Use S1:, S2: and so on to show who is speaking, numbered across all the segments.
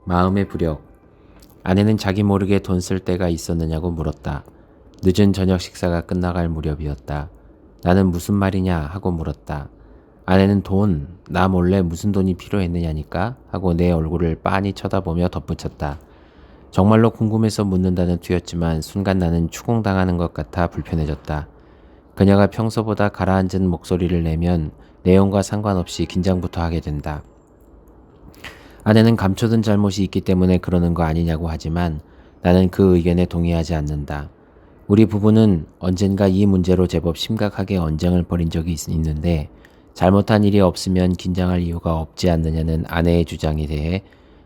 S1: 마음의 부력. 아내는 자기 모르게 돈 쓸 때가 있었느냐고 물었다. 늦은 저녁 식사가 끝나갈 무렵이었다. 나는 무슨 말이냐 하고 물었다. 아내는 돈, 나 몰래 무슨 돈이 필요했느냐니까 하고 내 얼굴을 빤히 쳐다보며 덧붙였다. 정말로 궁금해서 묻는다는 투였지만 순간 나는 추궁당하는 것 같아 불편해졌다. 그녀가 평소보다 가라앉은 목소리를 내면 내용과 상관없이 긴장부터 하게 된다. 아내는 감춰둔 잘못이 있기 때문에 그러는 거 아니냐고 하지만 나는 그 의견에 동의하지 않는다. 우리 부부는 언젠가 이 문제로 제법 심각하게 언쟁을 벌인 적이 있는데 잘못한 일이 없으면 긴장할 이유가 없지 않느냐는 아내의 주장에 대해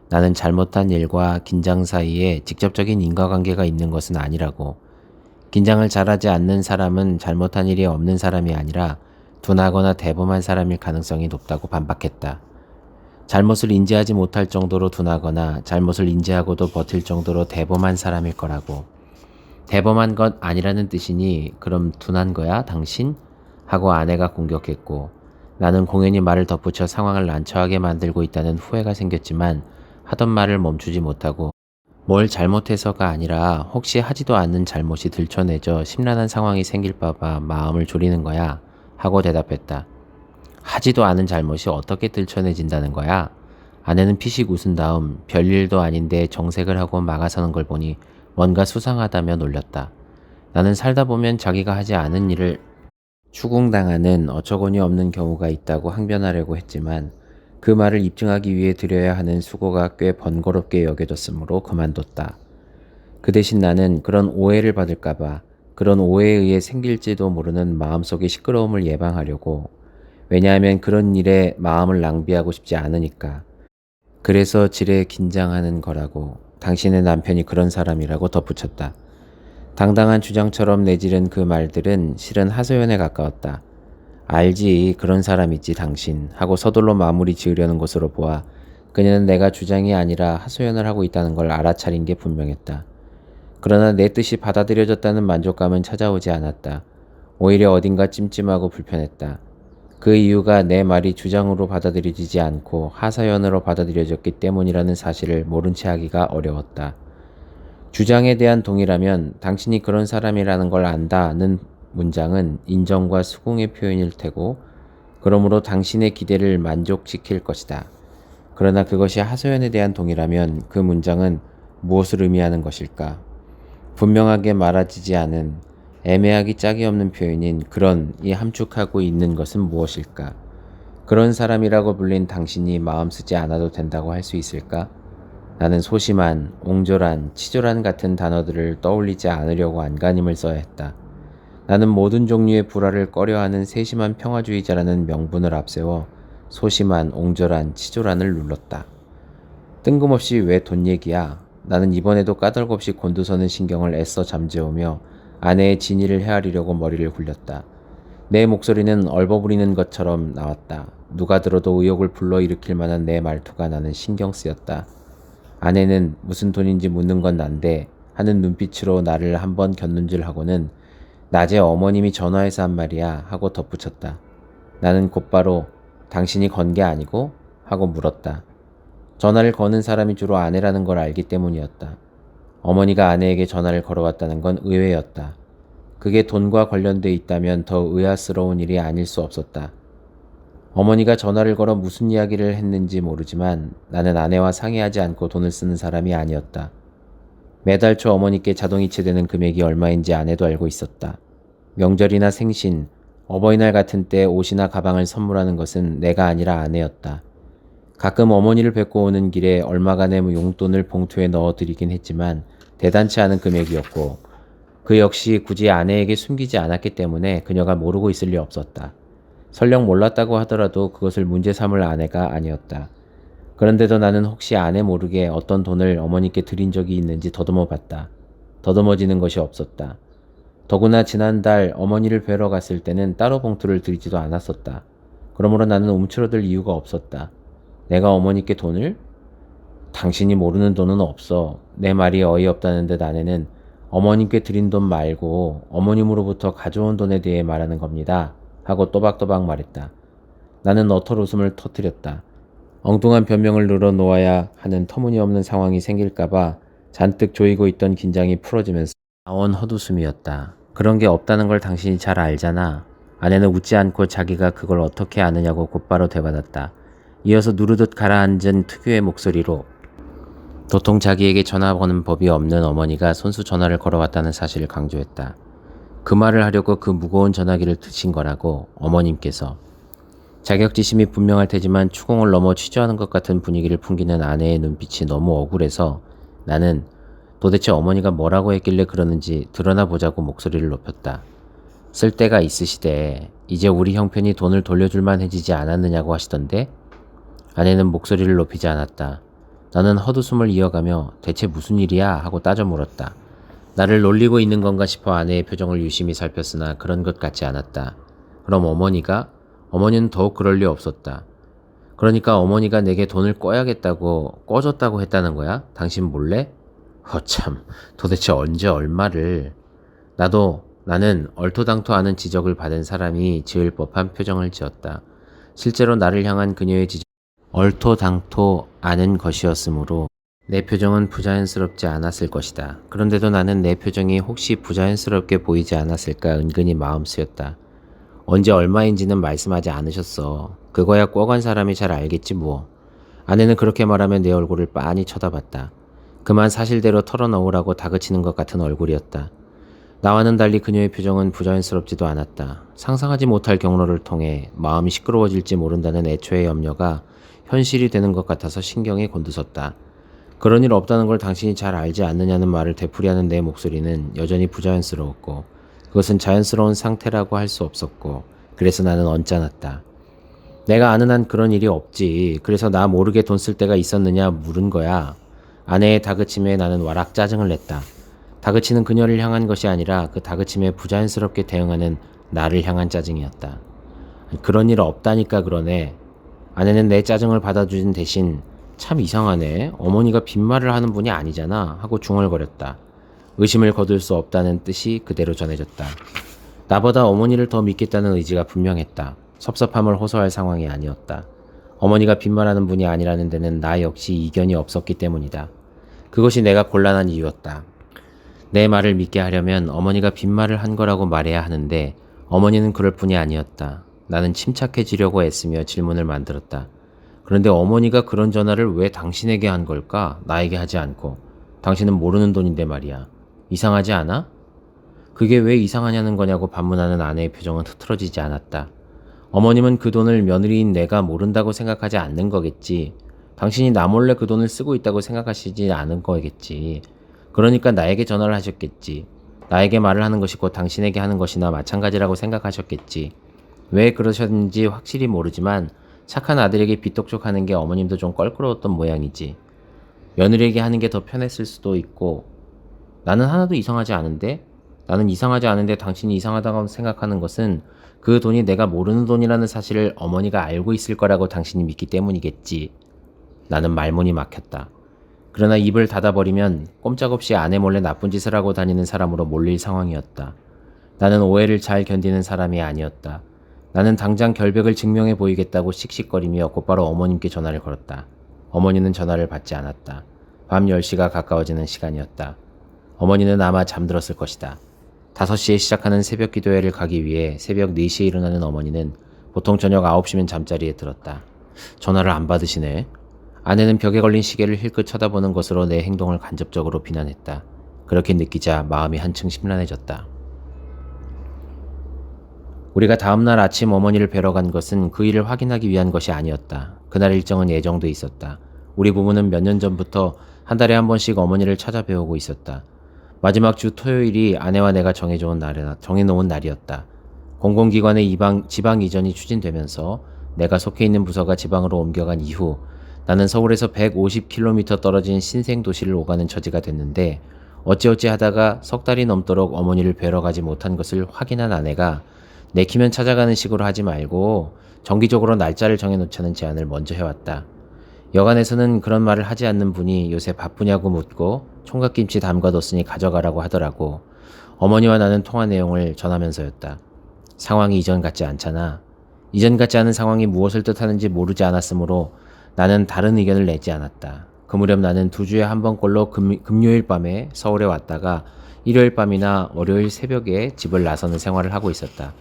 S1: 나는 잘못한 일과 긴장 사이에 직접적인 인과관계가 있는 것은 아니라고, 긴장을 잘하지 않는 사람은 잘못한 일이 없는 사람이 아니라 둔하거나 대범한 사람일 가능성이 높다고 반박했다. 잘못을 인지하지 못할 정도로 둔하거나 잘못을 인지하고도 버틸 정도로 대범한 사람일 거라고. 대범한 것 아니라는 뜻이니 그럼 둔한 거야 당신? 하고 아내가 공격했고, 나는 공연히 말을 덧붙여 상황을 난처하게 만들고 있다는 후회가 생겼지만 하던 말을 멈추지 못하고, 뭘 잘못해서가 아니라 혹시 하지도 않는 잘못이 들춰내져 심란한 상황이 생길까봐 마음을 졸이는 거야 하고 대답했다. 하지도 않은 잘못이 어떻게 들춰내진다는 거야? 아내는 피식 웃은 다음 별일도 아닌데 정색을 하고 막아서는 걸 보니 뭔가 수상하다며 놀렸다. 나는 살다 보면 자기가 하지 않은 일을 추궁당하는 어처구니 없는 경우가 있다고 항변하려고 했지만 그 말을 입증하기 위해 들여야 하는 수고가 꽤 번거롭게 여겨졌으므로 그만뒀다. 그 대신 나는 그런 오해를 받을까봐, 그런 오해에 의해 생길지도 모르는 마음속의 시끄러움을 예방하려고, 왜냐하면 그런 일에 마음을 낭비하고 싶지 않으니까. 그래서 지레 긴장하는 거라고. 당신의 남편이 그런 사람이라고 덧붙였다. 당당한 주장처럼 내지른 그 말들은 실은 하소연에 가까웠다. 알지, 그런 사람 있지 당신 하고 서둘러 마무리 지으려는 것으로 보아 그녀는 내가 주장이 아니라 하소연을 하고 있다는 걸 알아차린 게 분명했다. 그러나 내 뜻이 받아들여졌다는 만족감은 찾아오지 않았다. 오히려 어딘가 찜찜하고 불편했다. 그 이유가 내 말이 주장으로 받아들여지지 않고 하사연으로 받아들여졌기 때문이라는 사실을 모른 채 하기가 어려웠다. 주장에 대한 동의라면 당신이 그런 사람이라는 걸 안다는 문장은 인정과 수긍의 표현일 테고, 그러므로 당신의 기대를 만족시킬 것이다. 그러나 그것이 하소연에 대한 동의라면 그 문장은 무엇을 의미하는 것일까? 분명하게 말하지지 않은 애매하기 짝이 없는 표현인 그런이 함축하고 있는 것은 무엇일까? 그런 사람이라고 불린 당신이 마음 쓰지 않아도 된다고 할 수 있을까? 나는 소심한, 옹졸한, 치졸한 같은 단어들을 떠올리지 않으려고 안간힘을 써야 했다. 나는 모든 종류의 불화를 꺼려하는 세심한 평화주의자라는 명분을 앞세워 소심한, 옹졸한, 치졸한을 눌렀다. 뜬금없이 왜 돈 얘기야? 나는 이번에도 까닭없이 곤두서는 신경을 애써 잠재우며 아내의 진의를 헤아리려고 머리를 굴렸다. 내 목소리는 얼버무리는 것처럼 나왔다. 누가 들어도 의욕을 불러일으킬 만한 내 말투가 나는 신경 쓰였다. 아내는 무슨 돈인지 묻는 건 난데 하는 눈빛으로 나를 한번 곁눈질하고는 낮에 어머님이 전화해서 한 말이야 하고 덧붙였다. 나는 곧바로 당신이 건 게 아니고? 하고 물었다. 전화를 거는 사람이 주로 아내라는 걸 알기 때문이었다. 어머니가 아내에게 전화를 걸어왔다는 건 의외였다. 그게 돈과 관련돼 있다면 더 의아스러운 일이 아닐 수 없었다. 어머니가 전화를 걸어 무슨 이야기를 했는지 모르지만 나는 아내와 상의하지 않고 돈을 쓰는 사람이 아니었다. 매달 초 어머니께 자동이체되는 금액이 얼마인지 아내도 알고 있었다. 명절이나 생신, 어버이날 같은 때 옷이나 가방을 선물하는 것은 내가 아니라 아내였다. 가끔 어머니를 뵙고 오는 길에 얼마간의 용돈을 봉투에 넣어드리긴 했지만 대단치 않은 금액이었고, 그 역시 굳이 아내에게 숨기지 않았기 때문에 그녀가 모르고 있을 리 없었다. 설령 몰랐다고 하더라도 그것을 문제 삼을 아내가 아니었다. 그런데도 나는 혹시 아내 모르게 어떤 돈을 어머니께 드린 적이 있는지 더듬어 봤다. 더듬어지는 것이 없었다. 더구나 지난달 어머니를 뵈러 갔을 때는 따로 봉투를 드리지도 않았었다. 그러므로 나는 움츠러들 이유가 없었다. 내가 어머니께 돈을? 당신이 모르는 돈은 없어. 내 말이 어이없다는 듯 아내는 어머님께 드린 돈 말고 어머님으로부터 가져온 돈에 대해 말하는 겁니다. 하고 또박또박 말했다. 나는 너털 웃음을 터뜨렸다. 엉뚱한 변명을 늘어놓아야 하는 터무니없는 상황이 생길까봐 잔뜩 조이고 있던 긴장이 풀어지면서 나온 헛웃음이었다. 그런 게 없다는 걸 당신이 잘 알잖아. 아내는 웃지 않고 자기가 그걸 어떻게 아느냐고 곧바로 되받았다. 이어서 누르듯 가라앉은 특유의 목소리로 도통 자기에게 전화 거는 법이 없는 어머니가 손수 전화를 걸어왔다는 사실을 강조했다. 그 말을 하려고 그 무거운 전화기를 드신 거라고 어머님께서. 자격지심이 분명할 테지만 추궁을 넘어 취조하는 것 같은 분위기를 풍기는 아내의 눈빛이 너무 억울해서 나는 도대체 어머니가 뭐라고 했길래 그러는지 드러나 보자고 목소리를 높였다. 쓸 데가 있으시대. 이제 우리 형편이 돈을 돌려줄만 해지지 않았느냐고 하시던데? 아내는 목소리를 높이지 않았다. 나는 헛웃음을 이어가며 대체 무슨 일이야? 하고 따져 물었다. 나를 놀리고 있는 건가 싶어 아내의 표정을 유심히 살폈으나 그런 것 같지 않았다. 그럼 어머니가? 어머니는 더욱 그럴 리 없었다. 그러니까 어머니가 내게 돈을 꺼줬다고 했다는 거야? 당신 몰래? 허참, 도대체 언제 얼마를. 나는 얼토당토 않은 지적을 받은 사람이 지을 법한 표정을 지었다. 실제로 나를 향한 그녀의 지적은 얼토당토 않은 것이었으므로 내 표정은 부자연스럽지 않았을 것이다. 그런데도 나는 내 표정이 혹시 부자연스럽게 보이지 않았을까 은근히 마음 쓰였다. 언제 얼마인지는 말씀하지 않으셨어. 그거야 꿔간 사람이 잘 알겠지 뭐. 아내는 그렇게 말하며 내 얼굴을 빤히 쳐다봤다. 그만 사실대로 털어놓으라고 다그치는 것 같은 얼굴이었다. 나와는 달리 그녀의 표정은 부자연스럽지도 않았다. 상상하지 못할 경로를 통해 마음이 시끄러워질지 모른다는 애초의 염려가 현실이 되는 것 같아서 신경이 곤두섰다. 그런 일 없다는 걸 당신이 잘 알지 않느냐는 말을 되풀이하는 내 목소리는 여전히 부자연스러웠고 그것은 자연스러운 상태라고 할 수 없었고 그래서 나는 언짢았다. 내가 아는 한 그런 일이 없지. 그래서 나 모르게 돈 쓸 때가 있었느냐 물은 거야. 아내의 다그침에 나는 와락 짜증을 냈다. 다그치는 그녀를 향한 것이 아니라 그 다그침에 부자연스럽게 대응하는 나를 향한 짜증이었다. 그런 일 없다니까 그러네. 아내는 내 짜증을 받아주진 대신 참 이상하네. 어머니가 빈말을 하는 분이 아니잖아 하고 중얼거렸다. 의심을 거둘 수 없다는 뜻이 그대로 전해졌다. 나보다 어머니를 더 믿겠다는 의지가 분명했다. 섭섭함을 호소할 상황이 아니었다. 어머니가 빈말하는 분이 아니라는 데는 나 역시 이견이 없었기 때문이다. 그것이 내가 곤란한 이유였다. 내 말을 믿게 하려면 어머니가 빈말을 한 거라고 말해야 하는데 어머니는 그럴 뿐이 아니었다. 나는 침착해지려고 애쓰며 질문을 만들었다. 그런데 어머니가 그런 전화를 왜 당신에게 한 걸까? 나에게 하지 않고. 당신은 모르는 돈인데 말이야. 이상하지 않아? 그게 왜 이상하냐는 거냐고 반문하는 아내의 표정은 흐트러지지 않았다. 어머님은 그 돈을 며느리인 내가 모른다고 생각하지 않는 거겠지. 당신이 나 몰래 그 돈을 쓰고 있다고 생각하시지 않은 거겠지. 그러니까 나에게 전화를 하셨겠지. 나에게 말을 하는 것이 곧 당신에게 하는 것이나 마찬가지라고 생각하셨겠지. 왜 그러셨는지 확실히 모르지만 착한 아들에게 빚독촉하는 게 어머님도 좀 껄끄러웠던 모양이지. 며느리에게 하는 게 더 편했을 수도 있고. 나는 하나도 이상하지 않은데? 나는 이상하지 않은데 당신이 이상하다고 생각하는 것은 그 돈이 내가 모르는 돈이라는 사실을 어머니가 알고 있을 거라고 당신이 믿기 때문이겠지. 나는 말문이 막혔다. 그러나 입을 닫아버리면 꼼짝없이 아내 몰래 나쁜 짓을 하고 다니는 사람으로 몰릴 상황이었다. 나는 오해를 잘 견디는 사람이 아니었다. 나는 당장 결백을 증명해 보이겠다고 씩씩거리며 곧바로 어머님께 전화를 걸었다. 어머니는 전화를 받지 않았다. 밤 10시가 가까워지는 시간이었다. 어머니는 아마 잠들었을 것이다. 5시에 시작하는 새벽 기도회를 가기 위해 새벽 4시에 일어나는 어머니는 보통 저녁 9시면 잠자리에 들었다. 전화를 안 받으시네. 아내는 벽에 걸린 시계를 힐끗 쳐다보는 것으로 내 행동을 간접적으로 비난했다. 그렇게 느끼자 마음이 한층 심란해졌다. 우리가 다음날 아침 어머니를 뵈러 간 것은 그 일을 확인하기 위한 것이 아니었다. 그날 일정은 예정돼 있었다. 우리 부부는 몇 년 전부터 한 달에 한 번씩 어머니를 찾아뵈오고 있었다. 마지막 주 토요일이 아내와 내가 정해놓은 날이었다. 공공기관의 지방 이전이 추진되면서 내가 속해 있는 부서가 지방으로 옮겨간 이후 나는 서울에서 150km 떨어진 신생도시를 오가는 처지가 됐는데 어찌어찌 하다가 석 달이 넘도록 어머니를 뵈러 가지 못한 것을 확인한 아내가 내키면 찾아가는 식으로 하지 말고 정기적으로 날짜를 정해놓자는 제안을 먼저 해왔다. 여간에서는 그런 말을 하지 않는 분이 요새 바쁘냐고 묻고 총각김치 담가뒀으니 가져가라고 하더라고. 어머니와 나는 통화 내용을 전하면서였다. 상황이 이전 같지 않잖아. 이전 같지 않은 상황이 무엇을 뜻하는지 모르지 않았으므로 나는 다른 의견을 내지 않았다. 그 무렵 나는 2주에 한 번꼴로 금요일 밤에 서울에 왔다가 일요일 밤이나 월요일 새벽에 집을 나서는 생활을 하고 있었다.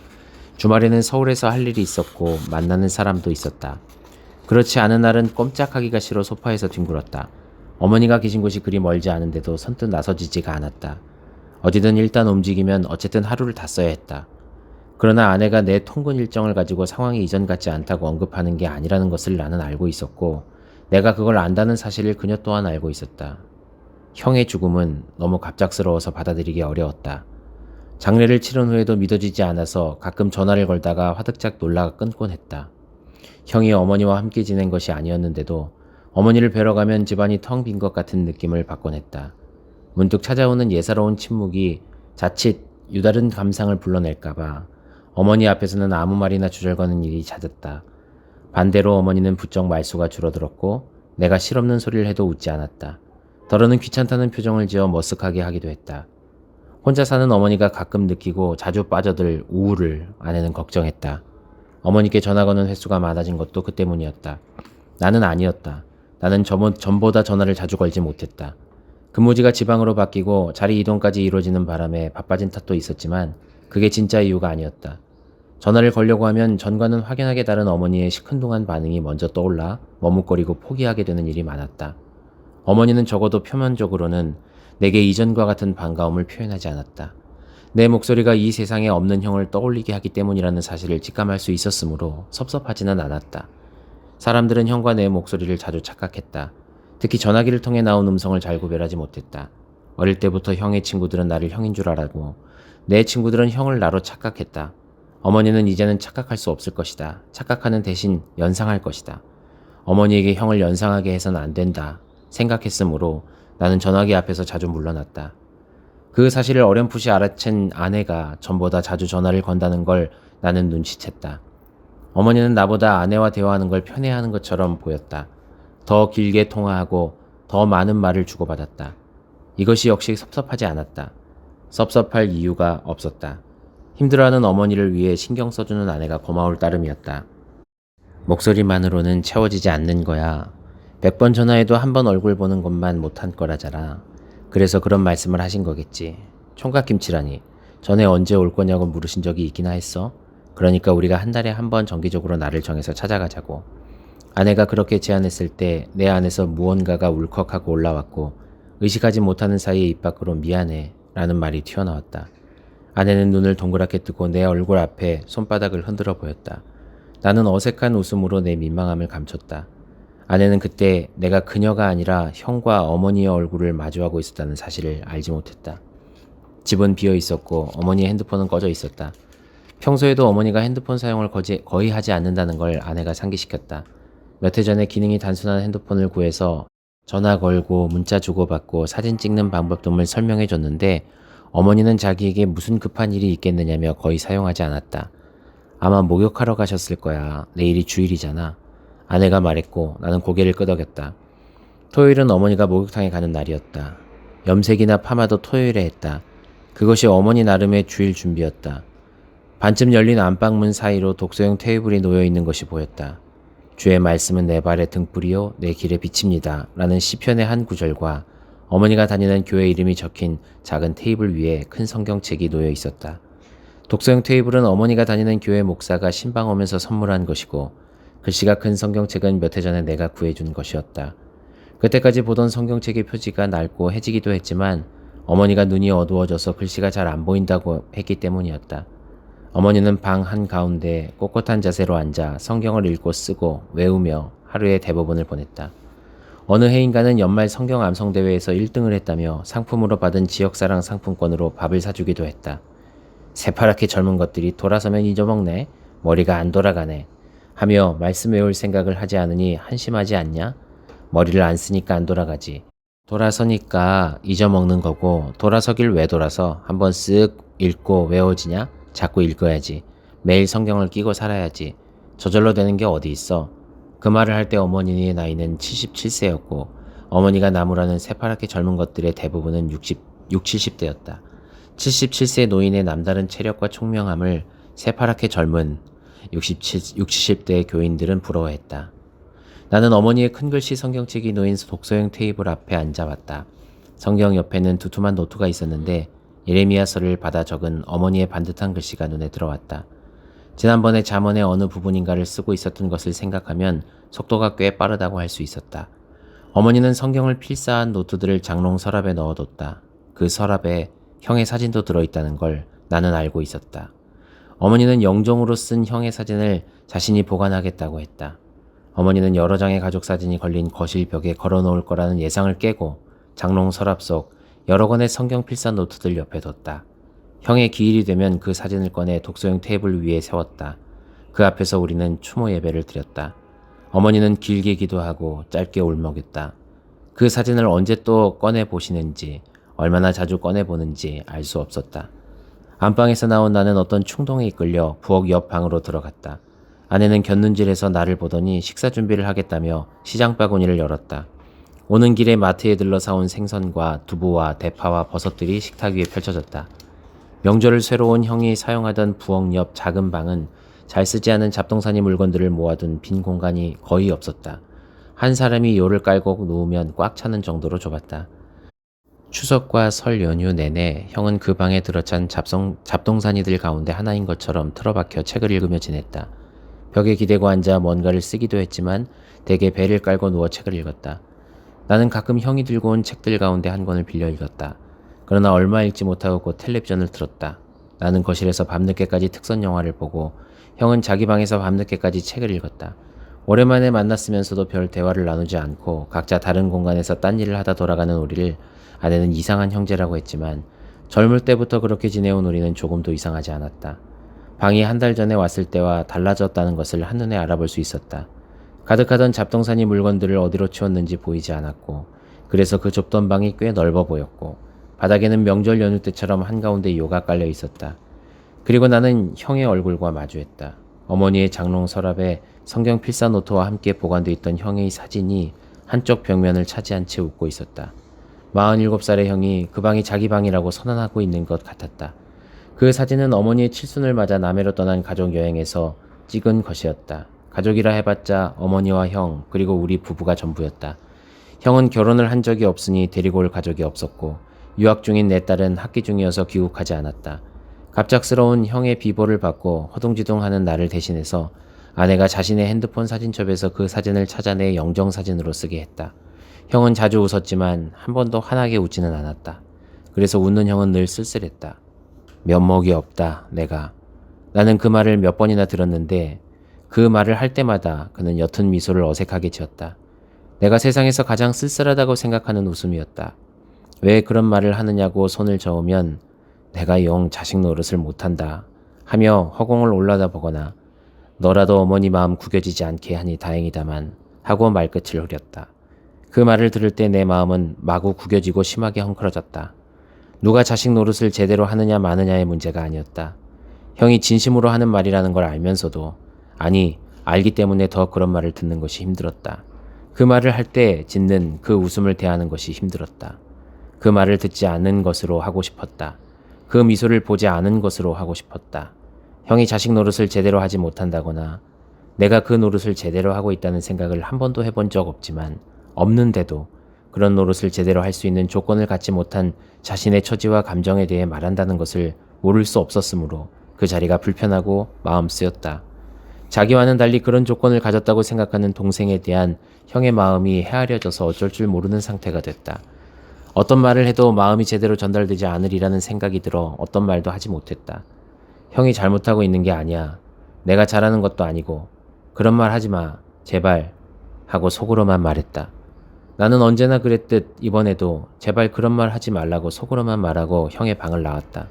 S1: 주말에는 서울에서 할 일이 있었고 만나는 사람도 있었다. 그렇지 않은 날은 꼼짝하기가 싫어 소파에서 뒹굴었다. 어머니가 계신 곳이 그리 멀지 않은데도 선뜻 나서지지가 않았다. 어디든 일단 움직이면 어쨌든 하루를 다 써야 했다. 그러나 아내가 내 통근 일정을 가지고 상황이 이전 같지 않다고 언급하는 게 아니라는 것을 나는 알고 있었고 내가 그걸 안다는 사실을 그녀 또한 알고 있었다. 형의 죽음은 너무 갑작스러워서 받아들이기 어려웠다. 장례를 치른 후에도 믿어지지 않아서 가끔 전화를 걸다가 화들짝 놀라가 끊곤 했다. 형이 어머니와 함께 지낸 것이 아니었는데도 어머니를 뵈러 가면 집안이 텅 빈 것 같은 느낌을 받곤 했다. 문득 찾아오는 예사로운 침묵이 자칫 유다른 감상을 불러낼까봐 어머니 앞에서는 아무 말이나 주절거는 일이 잦았다. 반대로 어머니는 부쩍 말수가 줄어들었고 내가 실없는 소리를 해도 웃지 않았다. 더러는 귀찮다는 표정을 지어 머쓱하게 하기도 했다. 혼자 사는 어머니가 가끔 느끼고 자주 빠져들 우울을 아내는 걱정했다. 어머니께 전화 거는 횟수가 많아진 것도 그 때문이었다. 나는 아니었다. 나는 전보다 전화를 자주 걸지 못했다. 근무지가 지방으로 바뀌고 자리 이동까지 이루어지는 바람에 바빠진 탓도 있었지만 그게 진짜 이유가 아니었다. 전화를 걸려고 하면 전과는 확연하게 다른 어머니의 시큰둥한 반응이 먼저 떠올라 머뭇거리고 포기하게 되는 일이 많았다. 어머니는 적어도 표면적으로는 내게 이전과 같은 반가움을 표현하지 않았다. 내 목소리가 이 세상에 없는 형을 떠올리게 하기 때문이라는 사실을 직감할 수 있었으므로 섭섭하지는 않았다. 사람들은 형과 내 목소리를 자주 착각했다. 특히 전화기를 통해 나온 음성을 잘 구별하지 못했다. 어릴 때부터 형의 친구들은 나를 형인 줄 알았고 내 친구들은 형을 나로 착각했다. 어머니는 이제는 착각할 수 없을 것이다. 착각하는 대신 연상할 것이다. 어머니에게 형을 연상하게 해서는 안 된다 생각했으므로 나는 전화기 앞에서 자주 물러났다. 그 사실을 어렴풋이 알아챈 아내가 전보다 자주 전화를 건다는 걸 나는 눈치챘다. 어머니는 나보다 아내와 대화하는 걸 편해하는 것처럼 보였다. 더 길게 통화하고 더 많은 말을 주고받았다. 이것이 역시 섭섭하지 않았다. 섭섭할 이유가 없었다. 힘들어하는 어머니를 위해 신경 써주는 아내가 고마울 따름이었다. 목소리만으로는 채워지지 않는 거야. 100번 전화해도 한 번 얼굴 보는 것만 못한 거라잖아. 그래서 그런 말씀을 하신 거겠지. 총각김치라니. 전에 언제 올 거냐고 물으신 적이 있기나 했어? 그러니까 우리가 한 달에 한 번 정기적으로 날을 정해서 찾아가자고. 아내가 그렇게 제안했을 때 내 안에서 무언가가 울컥하고 올라왔고 의식하지 못하는 사이에 입 밖으로 미안해 라는 말이 튀어나왔다. 아내는 눈을 동그랗게 뜨고 내 얼굴 앞에 손바닥을 흔들어 보였다. 나는 어색한 웃음으로 내 민망함을 감췄다. 아내는 그때 내가 그녀가 아니라 형과 어머니의 얼굴을 마주하고 있었다는 사실을 알지 못했다. 집은 비어 있었고 어머니의 핸드폰은 꺼져 있었다. 평소에도 어머니가 핸드폰 사용을 거의 하지 않는다는 걸 아내가 상기시켰다. 몇 해 전에 기능이 단순한 핸드폰을 구해서 전화 걸고 문자 주고받고 사진 찍는 방법 등을 설명해 줬는데 어머니는 자기에게 무슨 급한 일이 있겠느냐며 거의 사용하지 않았다. 아마 목욕하러 가셨을 거야. 내일이 주일이잖아. 아내가 말했고 나는 고개를 끄덕였다. 토요일은 어머니가 목욕탕에 가는 날이었다. 염색이나 파마도 토요일에 했다. 그것이 어머니 나름의 주일 준비였다. 반쯤 열린 안방문 사이로 독서용 테이블이 놓여 있는 것이 보였다. 주의 말씀은 내 발의 등불이요 내 길에 비칩니다 라는 시편의 한 구절과 어머니가 다니는 교회 이름이 적힌 작은 테이블 위에 큰 성경책이 놓여 있었다. 독서용 테이블은 어머니가 다니는 교회 목사가 신방 오면서 선물한 것이고 글씨가 큰 성경책은 몇 해 전에 내가 구해준 것이었다. 그때까지 보던 성경책의 표지가 낡고 해지기도 했지만 어머니가 눈이 어두워져서 글씨가 잘 안 보인다고 했기 때문이었다. 어머니는 방 한가운데 꼿꼿한 자세로 앉아 성경을 읽고 쓰고 외우며 하루의 대부분을 보냈다. 어느 해인가는 연말 성경 암송대회에서 1등을 했다며 상품으로 받은 지역사랑 상품권으로 밥을 사주기도 했다. 새파랗게 젊은 것들이 돌아서면 잊어먹네. 머리가 안 돌아가네. 하며 말씀 외울 생각을 하지 않으니 한심하지 않냐? 머리를 안 쓰니까 안 돌아가지. 돌아서니까 잊어먹는 거고 돌아서길 왜 돌아서 한번 쓱 읽고 외워지냐? 자꾸 읽어야지. 매일 성경을 끼고 살아야지. 저절로 되는 게 어디 있어. 그 말을 할 때 어머니의 나이는 77세였고 어머니가 나무라는 새파랗게 젊은 것들의 대부분은 60, 70대였다. 77세 노인의 남다른 체력과 총명함을 새파랗게 젊은 60, 70대의 교인들은 부러워했다. 나는 어머니의 큰 글씨 성경책이 놓인 독서용 테이블 앞에 앉아봤다. 성경 옆에는 두툼한 노트가 있었는데 예레미야서를 받아 적은 어머니의 반듯한 글씨가 눈에 들어왔다. 지난번에 잠언의 어느 부분인가를 쓰고 있었던 것을 생각하면 속도가 꽤 빠르다고 할 수 있었다. 어머니는 성경을 필사한 노트들을 장롱 서랍에 넣어뒀다. 그 서랍에 형의 사진도 들어있다는 걸 나는 알고 있었다. 어머니는 영정으로 쓴 형의 사진을 자신이 보관하겠다고 했다. 어머니는 여러 장의 가족 사진이 걸린 거실 벽에 걸어놓을 거라는 예상을 깨고 장롱 서랍 속 여러 권의 성경 필사 노트들 옆에 뒀다. 형의 기일이 되면 그 사진을 꺼내 독서용 테이블 위에 세웠다. 그 앞에서 우리는 추모 예배를 드렸다. 어머니는 길게 기도하고 짧게 울먹였다. 그 사진을 언제 또 꺼내 보시는지, 얼마나 자주 꺼내 보는지 알 수 없었다. 안방에서 나온 나는 어떤 충동에 이끌려 부엌 옆 방으로 들어갔다. 아내는 곁눈질해서 나를 보더니 식사 준비를 하겠다며 시장 바구니를 열었다. 오는 길에 마트에 들러 사온 생선과 두부와 대파와 버섯들이 식탁 위에 펼쳐졌다. 명절을 새로 온 형이 사용하던 부엌 옆 작은 방은 잘 쓰지 않은 잡동사니 물건들을 모아둔 빈 공간이 거의 없었다. 한 사람이 요를 깔고 누우면 꽉 차는 정도로 좁았다. 추석과 설 연휴 내내 형은 그 방에 들어찬 잡동사니들 가운데 하나인 것처럼 틀어박혀 책을 읽으며 지냈다. 벽에 기대고 앉아 뭔가를 쓰기도 했지만 대개 배를 깔고 누워 책을 읽었다. 나는 가끔 형이 들고 온 책들 가운데 한 권을 빌려 읽었다. 그러나 얼마 읽지 못하고 곧 텔레비전을 틀었다. 나는 거실에서 밤늦게까지 특선 영화를 보고 형은 자기 방에서 밤늦게까지 책을 읽었다. 오랜만에 만났으면서도 별 대화를 나누지 않고 각자 다른 공간에서 딴 일을 하다 돌아가는 우리를 아내는 이상한 형제라고 했지만 젊을 때부터 그렇게 지내온 우리는 조금도 이상하지 않았다. 방이 한 달 전에 왔을 때와 달라졌다는 것을 한눈에 알아볼 수 있었다. 가득하던 잡동사니 물건들을 어디로 치웠는지 보이지 않았고 그래서 그 좁던 방이 꽤 넓어 보였고 바닥에는 명절 연휴 때처럼 한가운데 요가 깔려 있었다. 그리고 나는 형의 얼굴과 마주했다. 어머니의 장롱 서랍에 성경 필사 노트와 함께 보관되어 있던 형의 사진이 한쪽 벽면을 차지한 채 웃고 있었다. 47살의 형이 그 방이 자기 방이라고 선언하고 있는 것 같았다. 그 사진은 어머니의 칠순을 맞아 남해로 떠난 가족 여행에서 찍은 것이었다. 가족이라 해봤자 어머니와 형 그리고 우리 부부가 전부였다. 형은 결혼을 한 적이 없으니 데리고 올 가족이 없었고 유학 중인 내 딸은 학기 중이어서 귀국하지 않았다. 갑작스러운 형의 비보를 받고 허둥지둥하는 나를 대신해서 아내가 자신의 핸드폰 사진첩에서 그 사진을 찾아내 영정사진으로 쓰게 했다. 형은 자주 웃었지만 한 번도 환하게 웃지는 않았다. 그래서 웃는 형은 늘 쓸쓸했다. 면목이 없다, 내가. 나는 그 말을 몇 번이나 들었는데 그 말을 할 때마다 그는 옅은 미소를 어색하게 지었다. 내가 세상에서 가장 쓸쓸하다고 생각하는 웃음이었다. 왜 그런 말을 하느냐고 손을 저으면 내가 영 자식 노릇을 못한다 하며 허공을 올려다보거나 너라도 어머니 마음 구겨지지 않게 하니 다행이다만 하고 말끝을 흐렸다. 그 말을 들을 때 내 마음은 마구 구겨지고 심하게 헝클어졌다. 누가 자식 노릇을 제대로 하느냐 마느냐의 문제가 아니었다. 형이 진심으로 하는 말이라는 걸 알면서도 아니 알기 때문에 더 그런 말을 듣는 것이 힘들었다. 그 말을 할 때 짓는 그 웃음을 대하는 것이 힘들었다. 그 말을 듣지 않은 것으로 하고 싶었다. 그 미소를 보지 않은 것으로 하고 싶었다. 형이 자식 노릇을 제대로 하지 못한다거나 내가 그 노릇을 제대로 하고 있다는 생각을 한 번도 해본 적 없지만 없는데도 그런 노릇을 제대로 할 수 있는 조건을 갖지 못한 자신의 처지와 감정에 대해 말한다는 것을 모를 수 없었으므로 그 자리가 불편하고 마음 쓰였다. 자기와는 달리 그런 조건을 가졌다고 생각하는 동생에 대한 형의 마음이 헤아려져서 어쩔 줄 모르는 상태가 됐다. 어떤 말을 해도 마음이 제대로 전달되지 않으리라는 생각이 들어 어떤 말도 하지 못했다. 형이 잘못하고 있는 게 아니야. 내가 잘하는 것도 아니고 그런 말 하지 마. 제발 하고 속으로만 말했다. 나는 언제나 그랬듯 이번에도 제발 그런 말 하지 말라고 속으로만 말하고 형의 방을 나왔다.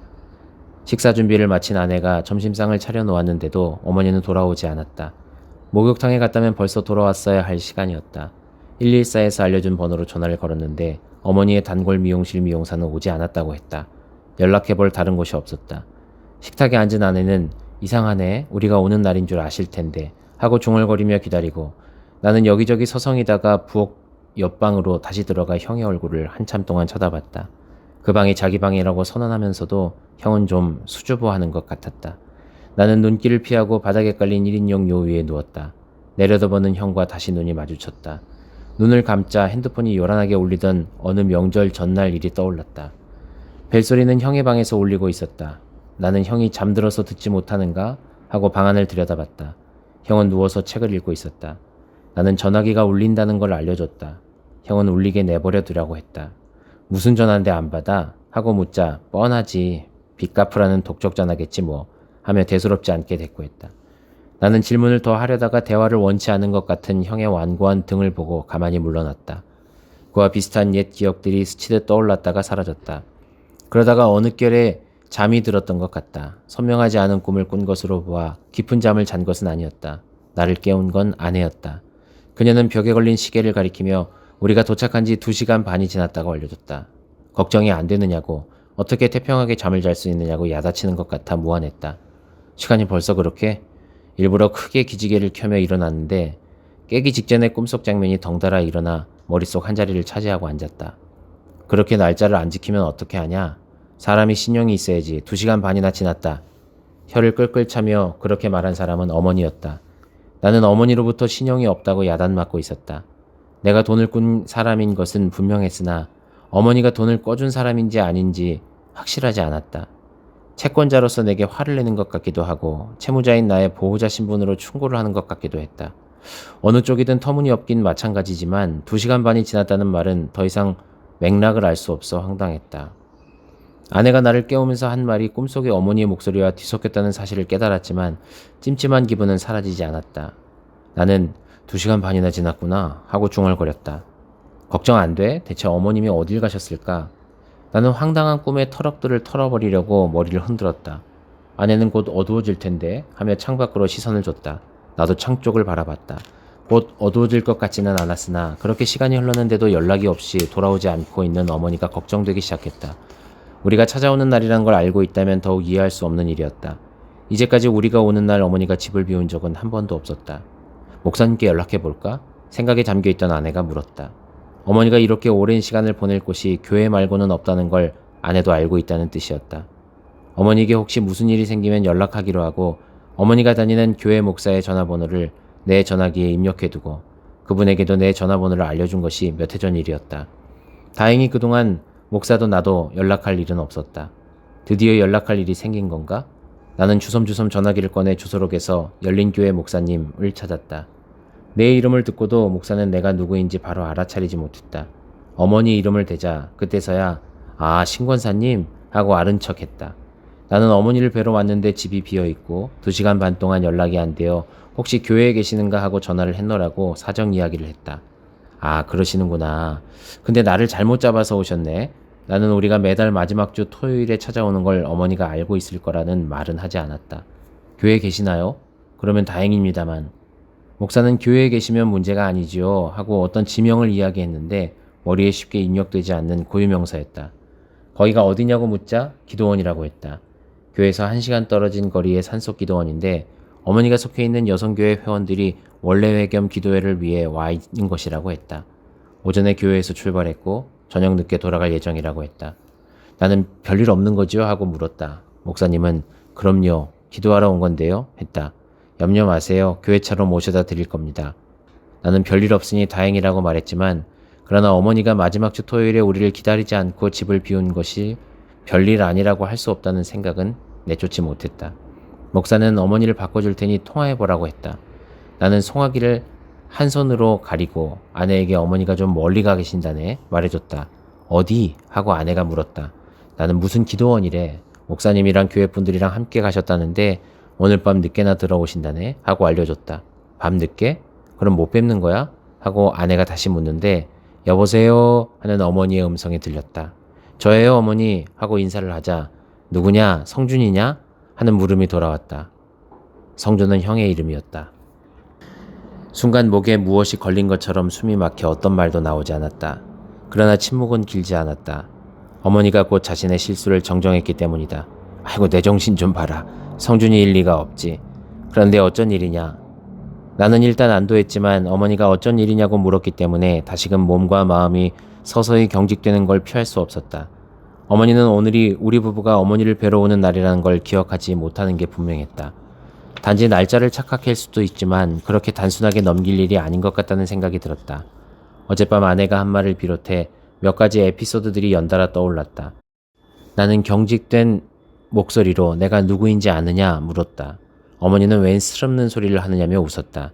S1: 식사 준비를 마친 아내가 점심상을 차려놓았는데도 어머니는 돌아오지 않았다. 목욕탕에 갔다면 벌써 돌아왔어야 할 시간이었다. 114에서 알려준 번호로 전화를 걸었는데 어머니의 단골 미용실 미용사는 오지 않았다고 했다. 연락해볼 다른 곳이 없었다. 식탁에 앉은 아내는 이상하네, 우리가 오는 날인 줄 아실 텐데 하고 중얼거리며 기다리고 나는 여기저기 서성이다가 부엌 옆방으로 다시 들어가 형의 얼굴을 한참 동안 쳐다봤다. 그 방이 자기 방이라고 선언하면서도 형은 좀 수줍어하는 것 같았다. 나는 눈길을 피하고 바닥에 깔린 1인용 요 위에 누웠다. 내려다보는 형과 다시 눈이 마주쳤다. 눈을 감자 핸드폰이 요란하게 울리던 어느 명절 전날 일이 떠올랐다. 벨소리는 형의 방에서 울리고 있었다. 나는 형이 잠들어서 듣지 못하는가 하고 방 안을 들여다봤다. 형은 누워서 책을 읽고 있었다. 나는 전화기가 울린다는 걸 알려줬다. 형은 울리게 내버려 두라고 했다. 무슨 전화인데 안 받아? 하고 묻자 뻔하지. 빚 갚으라는 독적 전화겠지 뭐 하며 대수롭지 않게 대꾸했다. 나는 질문을 더 하려다가 대화를 원치 않은 것 같은 형의 완고한 등을 보고 가만히 물러났다. 그와 비슷한 옛 기억들이 스치듯 떠올랐다가 사라졌다. 그러다가 어느 결에 잠이 들었던 것 같다. 선명하지 않은 꿈을 꾼 것으로 보아 깊은 잠을 잔 것은 아니었다. 나를 깨운 건 아내였다. 그녀는 벽에 걸린 시계를 가리키며 우리가 도착한 지 2시간 반이 지났다고 알려줬다. 걱정이 안 되느냐고, 어떻게 태평하게 잠을 잘 수 있느냐고 야단치는 것 같아 무안했다. 시간이 벌써 그렇게? 일부러 크게 기지개를 켜며 일어났는데 깨기 직전에 꿈속 장면이 덩달아 일어나 머릿속 한자리를 차지하고 앉았다. 그렇게 날짜를 안 지키면 어떻게 하냐? 사람이 신용이 있어야지. 2시간 반이나 지났다. 혀를 끌끌 차며 그렇게 말한 사람은 어머니였다. 나는 어머니로부터 신용이 없다고 야단맞고 있었다. 내가 돈을 꾼 사람인 것은 분명했으나 어머니가 돈을 꿔준 사람인지 아닌지 확실하지 않았다. 채권자로서 내게 화를 내는 것 같기도 하고 채무자인 나의 보호자 신분으로 충고를 하는 것 같기도 했다. 어느 쪽이든 터무니없긴 마찬가지지만 2시간 반이 지났다는 말은 더 이상 맥락을 알 수 없어 황당했다. 아내가 나를 깨우면서 한 말이 꿈속의 어머니의 목소리와 뒤섞였다는 사실을 깨달았지만 찜찜한 기분은 사라지지 않았다. 나는 2시간 반이나 지났구나 하고 중얼거렸다. 걱정 안 돼? 대체 어머님이 어딜 가셨을까? 나는 황당한 꿈의 터럭들을 털어버리려고 머리를 흔들었다. 아내는 곧 어두워질 텐데 하며 창밖으로 시선을 줬다. 나도 창 쪽을 바라봤다. 곧 어두워질 것 같지는 않았으나 그렇게 시간이 흘렀는데도 연락이 없이 돌아오지 않고 있는 어머니가 걱정되기 시작했다. 우리가 찾아오는 날이란 걸 알고 있다면 더욱 이해할 수 없는 일이었다. 이제까지 우리가 오는 날 어머니가 집을 비운 적은 한 번도 없었다. 목사님께 연락해볼까? 생각에 잠겨있던 아내가 물었다. 어머니가 이렇게 오랜 시간을 보낼 곳이 교회 말고는 없다는 걸 아내도 알고 있다는 뜻이었다. 어머니에게 혹시 무슨 일이 생기면 연락하기로 하고 어머니가 다니는 교회 목사의 전화번호를 내 전화기에 입력해두고 그분에게도 내 전화번호를 알려준 것이 몇 해 전 일이었다. 다행히 그동안 목사도 나도 연락할 일은 없었다. 드디어 연락할 일이 생긴 건가? 나는 주섬주섬 전화기를 꺼내 주소록에서 열린교회 목사님을 찾았다. 내 이름을 듣고도 목사는 내가 누구인지 바로 알아차리지 못했다. 어머니 이름을 대자 그때서야 아 신권사님 하고 아는 척했다. 나는 어머니를 뵈러 왔는데 집이 비어있고 2시간 반 동안 연락이 안 되어 혹시 교회에 계시는가 하고 전화를 했노라고 사정 이야기를 했다. 아 그러시는구나. 근데 나를 잘못 잡아서 오셨네. 나는 우리가 매달 마지막 주 토요일에 찾아오는 걸 어머니가 알고 있을 거라는 말은 하지 않았다. 교회에 계시나요? 그러면 다행입니다만. 목사는 교회에 계시면 문제가 아니지요 하고 어떤 지명을 이야기했는데 머리에 쉽게 입력되지 않는 고유명사였다. 거기가 어디냐고 묻자 기도원이라고 했다. 교회에서 1시간 떨어진 거리의 산속 기도원인데 어머니가 속해 있는 여성교회 회원들이 원래회 겸 기도회를 위해 와 있는 것이라고 했다. 오전에 교회에서 출발했고 저녁 늦게 돌아갈 예정이라고 했다. 나는 별일 없는 거지요? 하고 물었다. 목사님은 그럼요. 기도하러 온 건데요. 했다. 염려 마세요. 교회차로 모셔다 드릴 겁니다. 나는 별일 없으니 다행이라고 말했지만 그러나 어머니가 마지막 주 토요일에 우리를 기다리지 않고 집을 비운 것이 별일 아니라고 할 수 없다는 생각은 내쫓지 못했다. 목사는 어머니를 바꿔줄 테니 통화해보라고 했다. 나는 송화기를 한 손으로 가리고 아내에게 어머니가 좀 멀리 가 계신다네 말해줬다. 어디? 하고 아내가 물었다. 나는 무슨 기도원이래. 목사님이랑 교회 분들이랑 함께 가셨다는데 오늘 밤 늦게나 들어오신다네 하고 알려줬다. 밤 늦게? 그럼 못 뵙는 거야? 하고 아내가 다시 묻는데 여보세요 하는 어머니의 음성이 들렸다. 저예요 어머니 하고 인사를 하자 누구냐 성준이냐 하는 물음이 돌아왔다. 성준은 형의 이름이었다. 순간 목에 무엇이 걸린 것처럼 숨이 막혀 어떤 말도 나오지 않았다. 그러나 침묵은 길지 않았다. 어머니가 곧 자신의 실수를 정정했기 때문이다. 아이고 내 정신 좀 봐라. 성준이일 리가 없지. 그런데 어쩐 일이냐. 나는 일단 안도했지만 어머니가 어쩐 일이냐고 물었기 때문에 다시금 몸과 마음이 서서히 경직되는 걸 피할 수 없었다. 어머니는 오늘이 우리 부부가 어머니를 뵈러 오는 날이라는 걸 기억하지 못하는 게 분명했다. 단지 날짜를 착각할 수도 있지만 그렇게 단순하게 넘길 일이 아닌 것 같다는 생각이 들었다. 어젯밤 아내가 한 말을 비롯해 몇 가지 에피소드들이 연달아 떠올랐다. 나는 경직된 목소리로 내가 누구인지 아느냐 물었다. 어머니는 웬 스럽는 소리를 하느냐며 웃었다.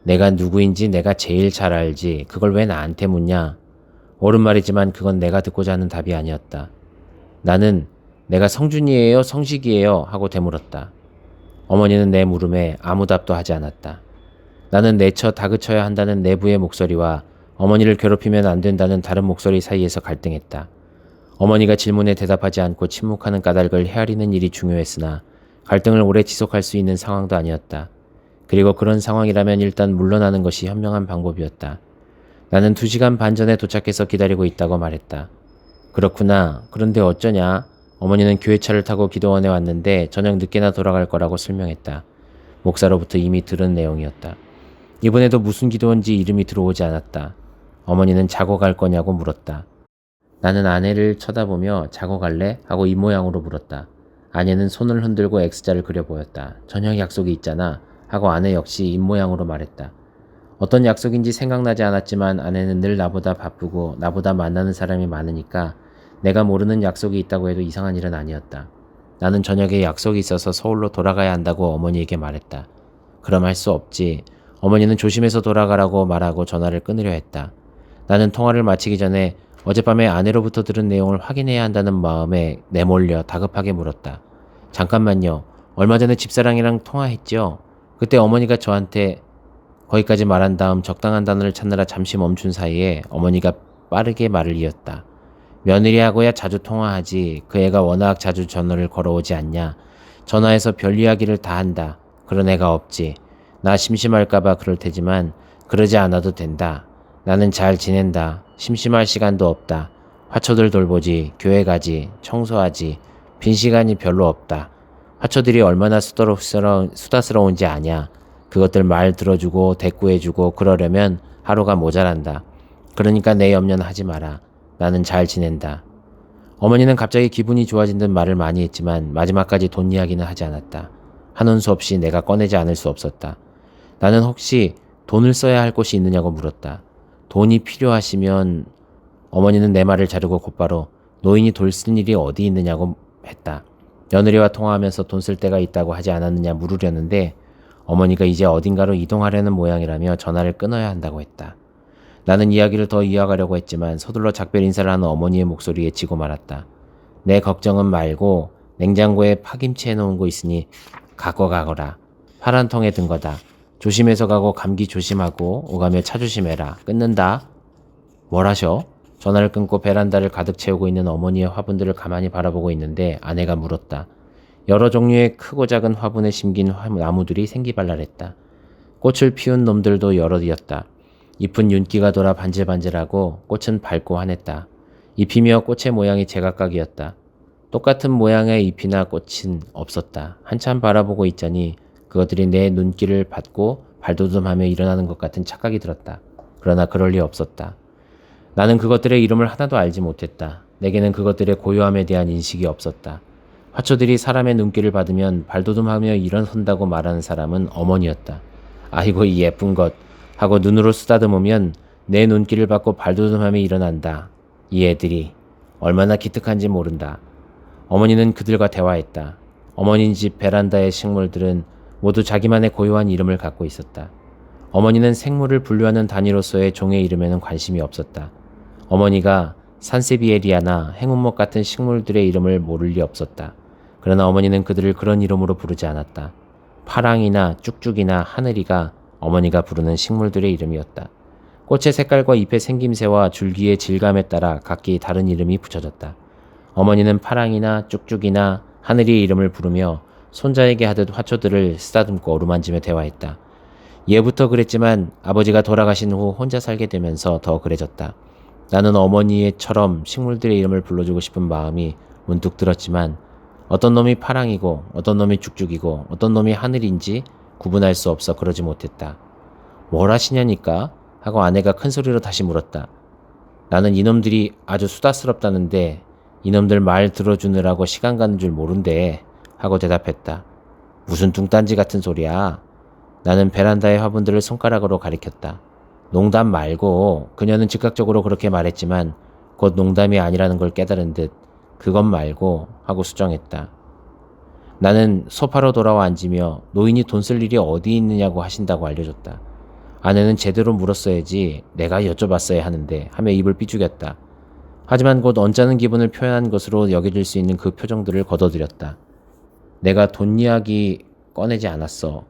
S1: 내가 누구인지 내가 제일 잘 알지. 그걸 왜 나한테 묻냐? 옳은 말이지만 그건 내가 듣고자 하는 답이 아니었다. 나는 내가 성준이에요, 성식이에요 하고 되물었다. 어머니는 내 물음에 아무 답도 하지 않았다. 나는 내쳐 다그쳐야 한다는 내부의 목소리와 어머니를 괴롭히면 안 된다는 다른 목소리 사이에서 갈등했다. 어머니가 질문에 대답하지 않고 침묵하는 까닭을 헤아리는 일이 중요했으나 갈등을 오래 지속할 수 있는 상황도 아니었다. 그리고 그런 상황이라면 일단 물러나는 것이 현명한 방법이었다. 나는 2시간 반 전에 도착해서 기다리고 있다고 말했다. 그렇구나. 그런데 어쩌냐? 어머니는 교회차를 타고 기도원에 왔는데 저녁 늦게나 돌아갈 거라고 설명했다. 목사로부터 이미 들은 내용이었다. 이번에도 무슨 기도원지 이름이 들어오지 않았다. 어머니는 자고 갈 거냐고 물었다. 나는 아내를 쳐다보며 자고 갈래? 하고 입모양으로 물었다. 아내는 손을 흔들고 X자를 그려 보였다. 저녁 약속이 있잖아. 하고 아내 역시 입모양으로 말했다. 어떤 약속인지 생각나지 않았지만 아내는 늘 나보다 바쁘고 나보다 만나는 사람이 많으니까 내가 모르는 약속이 있다고 해도 이상한 일은 아니었다. 나는 저녁에 약속이 있어서 서울로 돌아가야 한다고 어머니에게 말했다. 그럼 할 수 없지. 어머니는 조심해서 돌아가라고 말하고 전화를 끊으려 했다. 나는 통화를 마치기 전에 어젯밤에 아내로부터 들은 내용을 확인해야 한다는 마음에 내몰려 다급하게 물었다. 잠깐만요. 얼마 전에 집사랑이랑 통화했죠? 그때 어머니가 저한테 거기까지 말한 다음 적당한 단어를 찾느라 잠시 멈춘 사이에 어머니가 빠르게 말을 이었다. 며느리하고야 자주 통화하지. 그 애가 워낙 자주 전화를 걸어오지 않냐. 전화해서 별 이야기를 다 한다. 그런 애가 없지. 나 심심할까봐 그럴 테지만 그러지 않아도 된다. 나는 잘 지낸다. 심심할 시간도 없다. 화초들 돌보지, 교회 가지, 청소하지. 빈 시간이 별로 없다. 화초들이 얼마나 수다스러운지 아냐. 그것들 말 들어주고 대꾸해주고 그러려면 하루가 모자란다. 그러니까 내 염려는 하지 마라. 나는 잘 지낸다. 어머니는 갑자기 기분이 좋아진 듯 말을 많이 했지만 마지막까지 돈 이야기는 하지 않았다. 한원 수 없이 내가 꺼내지 않을 수 없었다. 나는 혹시 돈을 써야 할 곳이 있느냐고 물었다. 돈이 필요하시면 어머니는 내 말을 자르고 곧바로 노인이 돈 쓸 일이 어디 있느냐고 했다. 며느리와 통화하면서 돈 쓸 데가 있다고 하지 않았느냐 물으려는데 어머니가 이제 어딘가로 이동하려는 모양이라며 전화를 끊어야 한다고 했다. 나는 이야기를 더 이어가려고 했지만 서둘러 작별 인사를 하는 어머니의 목소리에 지고 말았다. 내 걱정은 말고 냉장고에 파김치 해놓은 거 있으니 갖고 가거라. 파란 통에 든 거다. 조심해서 가고 감기 조심하고 오가며 차 조심해라. 끊는다. 뭘 하셔? 전화를 끊고 베란다를 가득 채우고 있는 어머니의 화분들을 가만히 바라보고 있는데 아내가 물었다. 여러 종류의 크고 작은 화분에 심긴 나무들이 생기발랄했다. 꽃을 피운 놈들도 여럿이었다. 잎은 윤기가 돌아 반질반질하고 꽃은 밝고 환했다. 잎이며 꽃의 모양이 제각각이었다. 똑같은 모양의 잎이나 꽃은 없었다. 한참 바라보고 있자니 그것들이 내 눈길을 받고 발돋움하며 일어나는 것 같은 착각이 들었다. 그러나 그럴 리 없었다. 나는 그것들의 이름을 하나도 알지 못했다. 내게는 그것들의 고요함에 대한 인식이 없었다. 화초들이 사람의 눈길을 받으면 발돋움하며 일어선다고 말하는 사람은 어머니였다. 아이고 이 예쁜 것 하고 눈으로 쓰다듬으면 내 눈길을 받고 발돋움하며 일어난다. 이 애들이 얼마나 기특한지 모른다. 어머니는 그들과 대화했다. 어머니 집 베란다의 식물들은 모두 자기만의 고유한 이름을 갖고 있었다. 어머니는 생물을 분류하는 단위로서의 종의 이름에는 관심이 없었다. 어머니가 산세비에리아나 행운목 같은 식물들의 이름을 모를 리 없었다. 그러나 어머니는 그들을 그런 이름으로 부르지 않았다. 파랑이나 쭉쭉이나 하늘이가 어머니가 부르는 식물들의 이름이었다. 꽃의 색깔과 잎의 생김새와 줄기의 질감에 따라 각기 다른 이름이 붙여졌다. 어머니는 파랑이나 쭉쭉이나 하늘이의 이름을 부르며 손자에게 하듯 화초들을 쓰다듬고 어루만지며 대화했다. 예부터 그랬지만 아버지가 돌아가신 후 혼자 살게 되면서 더 그래졌다. 나는 어머니처럼 식물들의 이름을 불러주고 싶은 마음이 문득 들었지만 어떤 놈이 파랑이고 어떤 놈이 쭉쭉이고 어떤 놈이 하늘인지 구분할 수 없어 그러지 못했다. 뭘 하시냐니까? 하고 아내가 큰 소리로 다시 물었다. 나는 이놈들이 아주 수다스럽다는데 이놈들 말 들어주느라고 시간 가는 줄 모른대 하고 대답했다. 무슨 뚱딴지 같은 소리야. 나는 베란다의 화분들을 손가락으로 가리켰다. 농담 말고 그녀는 즉각적으로 그렇게 말했지만 곧 농담이 아니라는 걸 깨달은 듯 그것 말고 하고 수정했다. 나는 소파로 돌아와 앉으며 노인이 돈 쓸 일이 어디 있느냐고 하신다고 알려줬다. 아내는 제대로 물었어야지 내가 여쭤봤어야 하는데 하며 입을 삐죽였다. 하지만 곧 언짢은 기분을 표현한 것으로 여겨질 수 있는 그 표정들을 거둬들였다. 내가 돈 이야기 꺼내지 않았어.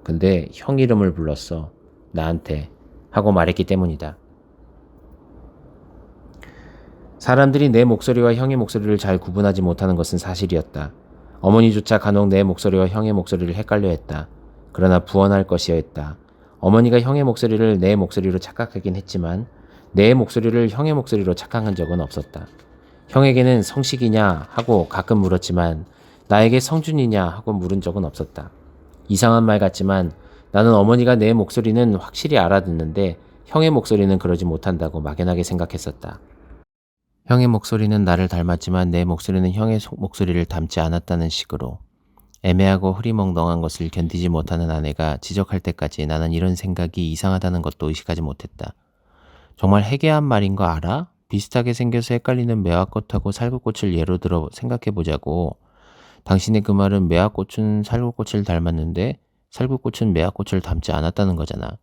S1: 근데 형 이름을 불렀어. 나한테. 하고 말했기 때문이다. 사람들이 내 목소리와 형의 목소리를 잘 구분하지 못하는 것은 사실이었다. 어머니조차 간혹 내 목소리와 형의 목소리를 헷갈려 했다. 그러나 부언할 것이었다. 어머니가 형의 목소리를 내 목소리로 착각하긴 했지만 내 목소리를 형의 목소리로 착각한 적은 없었다. 형에게는 성식이냐 하고 가끔 물었지만 나에게 성준이냐 하고 물은 적은 없었다. 이상한 말 같지만 나는 어머니가 내 목소리는 확실히 알아듣는데 형의 목소리는 그러지 못한다고 막연하게 생각했었다. 형의 목소리는 나를 닮았지만 내 목소리는 형의 목소리를 닮지 않았다는 식으로 애매하고 흐리멍덩한 것을 견디지 못하는 아내가 지적할 때까지 나는 이런 생각이 이상하다는 것도 의식하지 못했다. 정말 해괴한 말인 거 알아? 비슷하게 생겨서 헷갈리는 매화꽃하고 살구꽃을 예로 들어 생각해보자고. 당신의 그 말은 매화꽃은 살구꽃을 닮았는데 살구꽃은 매화꽃을 닮지 않았다는 거잖아.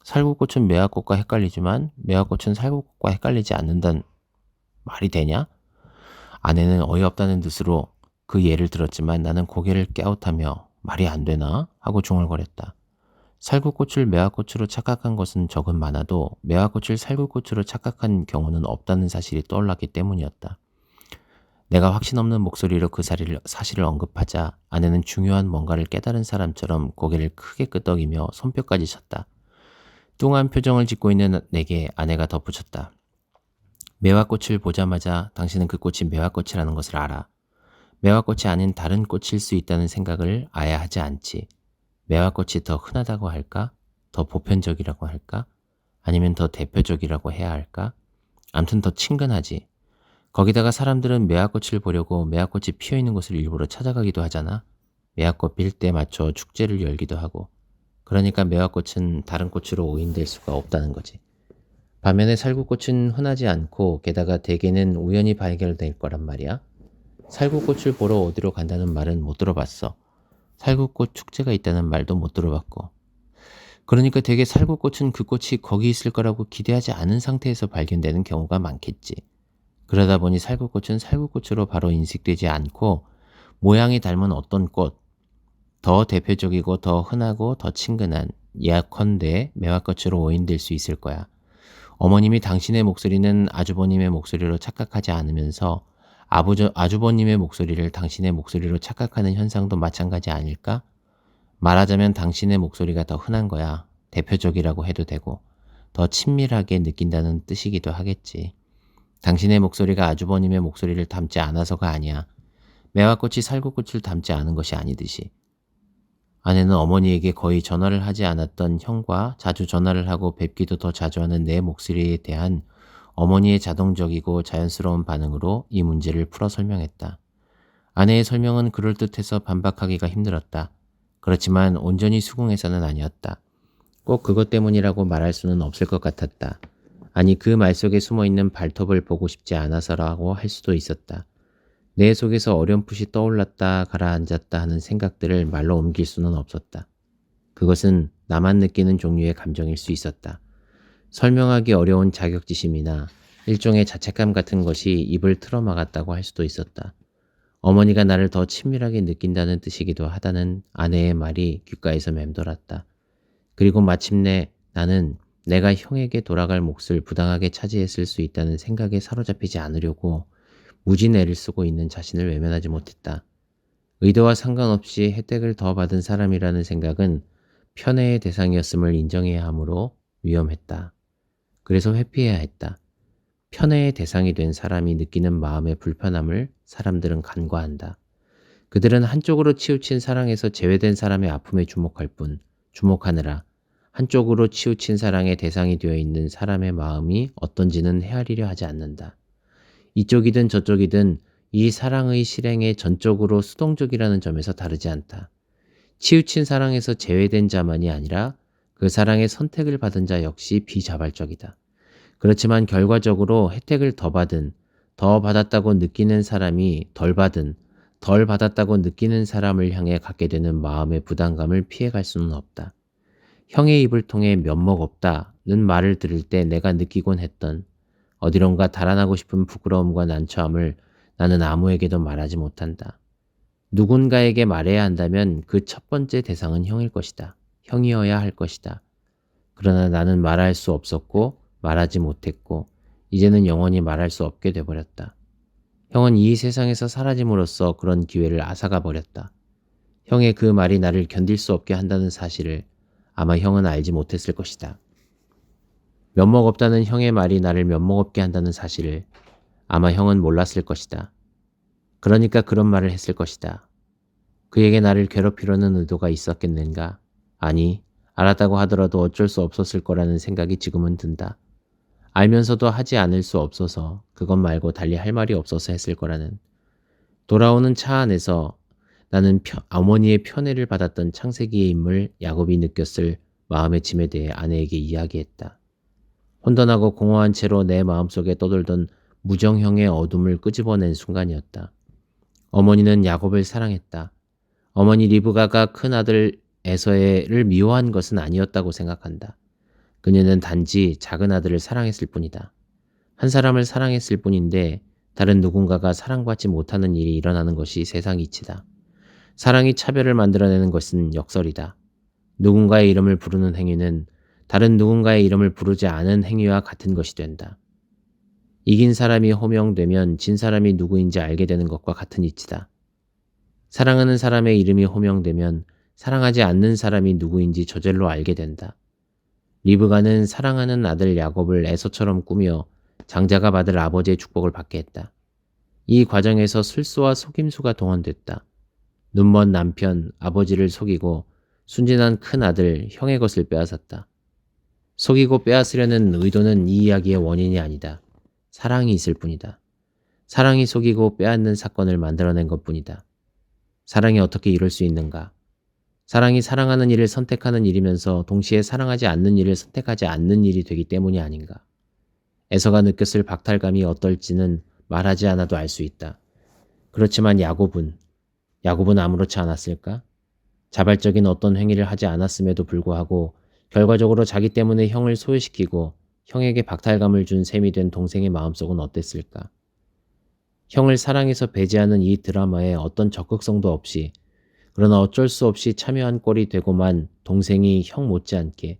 S1: 살구꽃은 매화꽃과 헷갈리지만 매화꽃은 살구꽃과 헷갈리지 않는다는 말이 되냐? 아내는 어이없다는 듯으로 그 예를 들었지만 나는 고개를 깨웃하며 말이 안 되나? 하고 중얼거렸다. 살구꽃을 매화꽃으로 착각한 것은 적은 많아도 매화꽃을 살구꽃으로 착각한 경우는 없다는 사실이 떠올랐기 때문이었다. 내가 확신 없는 목소리로 그 사실을 언급하자 아내는 중요한 뭔가를 깨달은 사람처럼 고개를 크게 끄덕이며 손뼉까지 쳤다. 뚱한 표정을 짓고 있는 내게 아내가 덧붙였다. 매화꽃을 보자마자 당신은 그 꽃이 매화꽃이라는 것을 알아. 매화꽃이 아닌 다른 꽃일 수 있다는 생각을 아예 하지 않지. 매화꽃이 더 흔하다고 할까? 더 보편적이라고 할까? 아니면 더 대표적이라고 해야 할까? 암튼 더 친근하지. 거기다가 사람들은 매화꽃을 보려고 매화꽃이 피어있는 곳을 일부러 찾아가기도 하잖아. 매화꽃 필 때 맞춰 축제를 열기도 하고. 그러니까 매화꽃은 다른 꽃으로 오인될 수가 없다는 거지. 반면에 살구꽃은 흔하지 않고 게다가 대개는 우연히 발견될 거란 말이야. 살구꽃을 보러 어디로 간다는 말은 못 들어봤어. 살구꽃 축제가 있다는 말도 못 들어봤고. 그러니까 대개 살구꽃은 그 꽃이 거기 있을 거라고 기대하지 않은 상태에서 발견되는 경우가 많겠지. 그러다 보니 살구꽃은 살구꽃으로 바로 인식되지 않고 모양이 닮은 어떤 꽃, 더 대표적이고 더 흔하고 더 친근한 예컨대 매화꽃으로 오인될 수 있을 거야. 어머님이 당신의 목소리는 아주버님의 목소리로 착각하지 않으면서 아주버님의 목소리를 당신의 목소리로 착각하는 현상도 마찬가지 아닐까? 말하자면 당신의 목소리가 더 흔한 거야. 대표적이라고 해도 되고 더 친밀하게 느낀다는 뜻이기도 하겠지. 당신의 목소리가 아주버님의 목소리를 닮지 않아서가 아니야. 매화꽃이 살구꽃을 닮지 않은 것이 아니듯이. 아내는 어머니에게 거의 전화를 하지 않았던 형과 자주 전화를 하고 뵙기도 더 자주 하는 내 목소리에 대한 어머니의 자동적이고 자연스러운 반응으로 이 문제를 풀어 설명했다. 아내의 설명은 그럴듯해서 반박하기가 힘들었다. 그렇지만 온전히 수긍해서는 아니었다. 꼭 그것 때문이라고 말할 수는 없을 것 같았다. 아니 그 말 속에 숨어있는 발톱을 보고 싶지 않아서라고 할 수도 있었다. 내 속에서 어렴풋이 떠올랐다 가라앉았다 하는 생각들을 말로 옮길 수는 없었다. 그것은 나만 느끼는 종류의 감정일 수 있었다. 설명하기 어려운 자격지심이나 일종의 자책감 같은 것이 입을 틀어막았다고 할 수도 있었다. 어머니가 나를 더 친밀하게 느낀다는 뜻이기도 하다는 아내의 말이 귓가에서 맴돌았다. 그리고 마침내 나는 내가 형에게 돌아갈 몫을 부당하게 차지했을 수 있다는 생각에 사로잡히지 않으려고 무진애를 쓰고 있는 자신을 외면하지 못했다. 의도와 상관없이 혜택을 더 받은 사람이라는 생각은 편애의 대상이었음을 인정해야 하므로 위험했다. 그래서 회피해야 했다. 편애의 대상이 된 사람이 느끼는 마음의 불편함을 사람들은 간과한다. 그들은 한쪽으로 치우친 사랑에서 제외된 사람의 아픔에 주목할 뿐 주목하느라 한쪽으로 치우친 사랑의 대상이 되어 있는 사람의 마음이 어떤지는 헤아리려 하지 않는다. 이쪽이든 저쪽이든 이 사랑의 실행에 전적으로 수동적이라는 점에서 다르지 않다. 치우친 사랑에서 제외된 자만이 아니라 그 사랑의 선택을 받은 자 역시 비자발적이다. 그렇지만 결과적으로 혜택을 더 받은, 더 받았다고 느끼는 사람이 덜 받은, 덜 받았다고 느끼는 사람을 향해 갖게 되는 마음의 부담감을 피해갈 수는 없다. 형의 입을 통해 면목 없다는 말을 들을 때 내가 느끼곤 했던 어디론가 달아나고 싶은 부끄러움과 난처함을 나는 아무에게도 말하지 못한다. 누군가에게 말해야 한다면 그 첫 번째 대상은 형일 것이다. 형이어야 할 것이다. 그러나 나는 말할 수 없었고 말하지 못했고 이제는 영원히 말할 수 없게 돼버렸다. 형은 이 세상에서 사라짐으로써 그런 기회를 앗아가 버렸다. 형의 그 말이 나를 견딜 수 없게 한다는 사실을 아마 형은 알지 못했을 것이다. 면목 없다는 형의 말이 나를 면목 없게 한다는 사실을 아마 형은 몰랐을 것이다. 그러니까 그런 말을 했을 것이다. 그에게 나를 괴롭히려는 의도가 있었겠는가? 아니, 알았다고 하더라도 어쩔 수 없었을 거라는 생각이 지금은 든다. 알면서도 하지 않을 수 없어서 그것 말고 달리 할 말이 없어서 했을 거라는. 돌아오는 차 안에서 나는 어머니의 편애를 받았던 창세기의 인물 야곱이 느꼈을 마음의 짐에 대해 아내에게 이야기했다. 혼돈하고 공허한 채로 내 마음속에 떠돌던 무정형의 어둠을 끄집어낸 순간이었다. 어머니는 야곱을 사랑했다. 어머니 리브가가 큰아들 에서를 미워한 것은 아니었다고 생각한다. 그녀는 단지 작은 아들을 사랑했을 뿐이다. 한 사람을 사랑했을 뿐인데 다른 누군가가 사랑받지 못하는 일이 일어나는 것이 세상 이치다. 사랑이 차별을 만들어내는 것은 역설이다. 누군가의 이름을 부르는 행위는 다른 누군가의 이름을 부르지 않은 행위와 같은 것이 된다. 이긴 사람이 호명되면 진 사람이 누구인지 알게 되는 것과 같은 이치다. 사랑하는 사람의 이름이 호명되면 사랑하지 않는 사람이 누구인지 저절로 알게 된다. 리브가는 사랑하는 아들 야곱을 에서처럼 꾸며 장자가 받을 아버지의 축복을 받게 했다. 이 과정에서 술수와 속임수가 동원됐다. 눈먼 남편, 아버지를 속이고 순진한 큰 아들, 형의 것을 빼앗았다. 속이고 빼앗으려는 의도는 이 이야기의 원인이 아니다. 사랑이 있을 뿐이다. 사랑이 속이고 빼앗는 사건을 만들어낸 것뿐이다. 사랑이 어떻게 이룰 수 있는가? 사랑이 사랑하는 일을 선택하는 일이면서 동시에 사랑하지 않는 일을 선택하지 않는 일이 되기 때문이 아닌가? 에서가 느꼈을 박탈감이 어떨지는 말하지 않아도 알 수 있다. 그렇지만 야곱은 아무렇지 않았을까? 자발적인 어떤 행위를 하지 않았음에도 불구하고 결과적으로 자기 때문에 형을 소외시키고 형에게 박탈감을 준 셈이 된 동생의 마음속은 어땠을까? 형을 사랑해서 배제하는 이 드라마에 어떤 적극성도 없이 그러나 어쩔 수 없이 참여한 꼴이 되고만 동생이 형 못지않게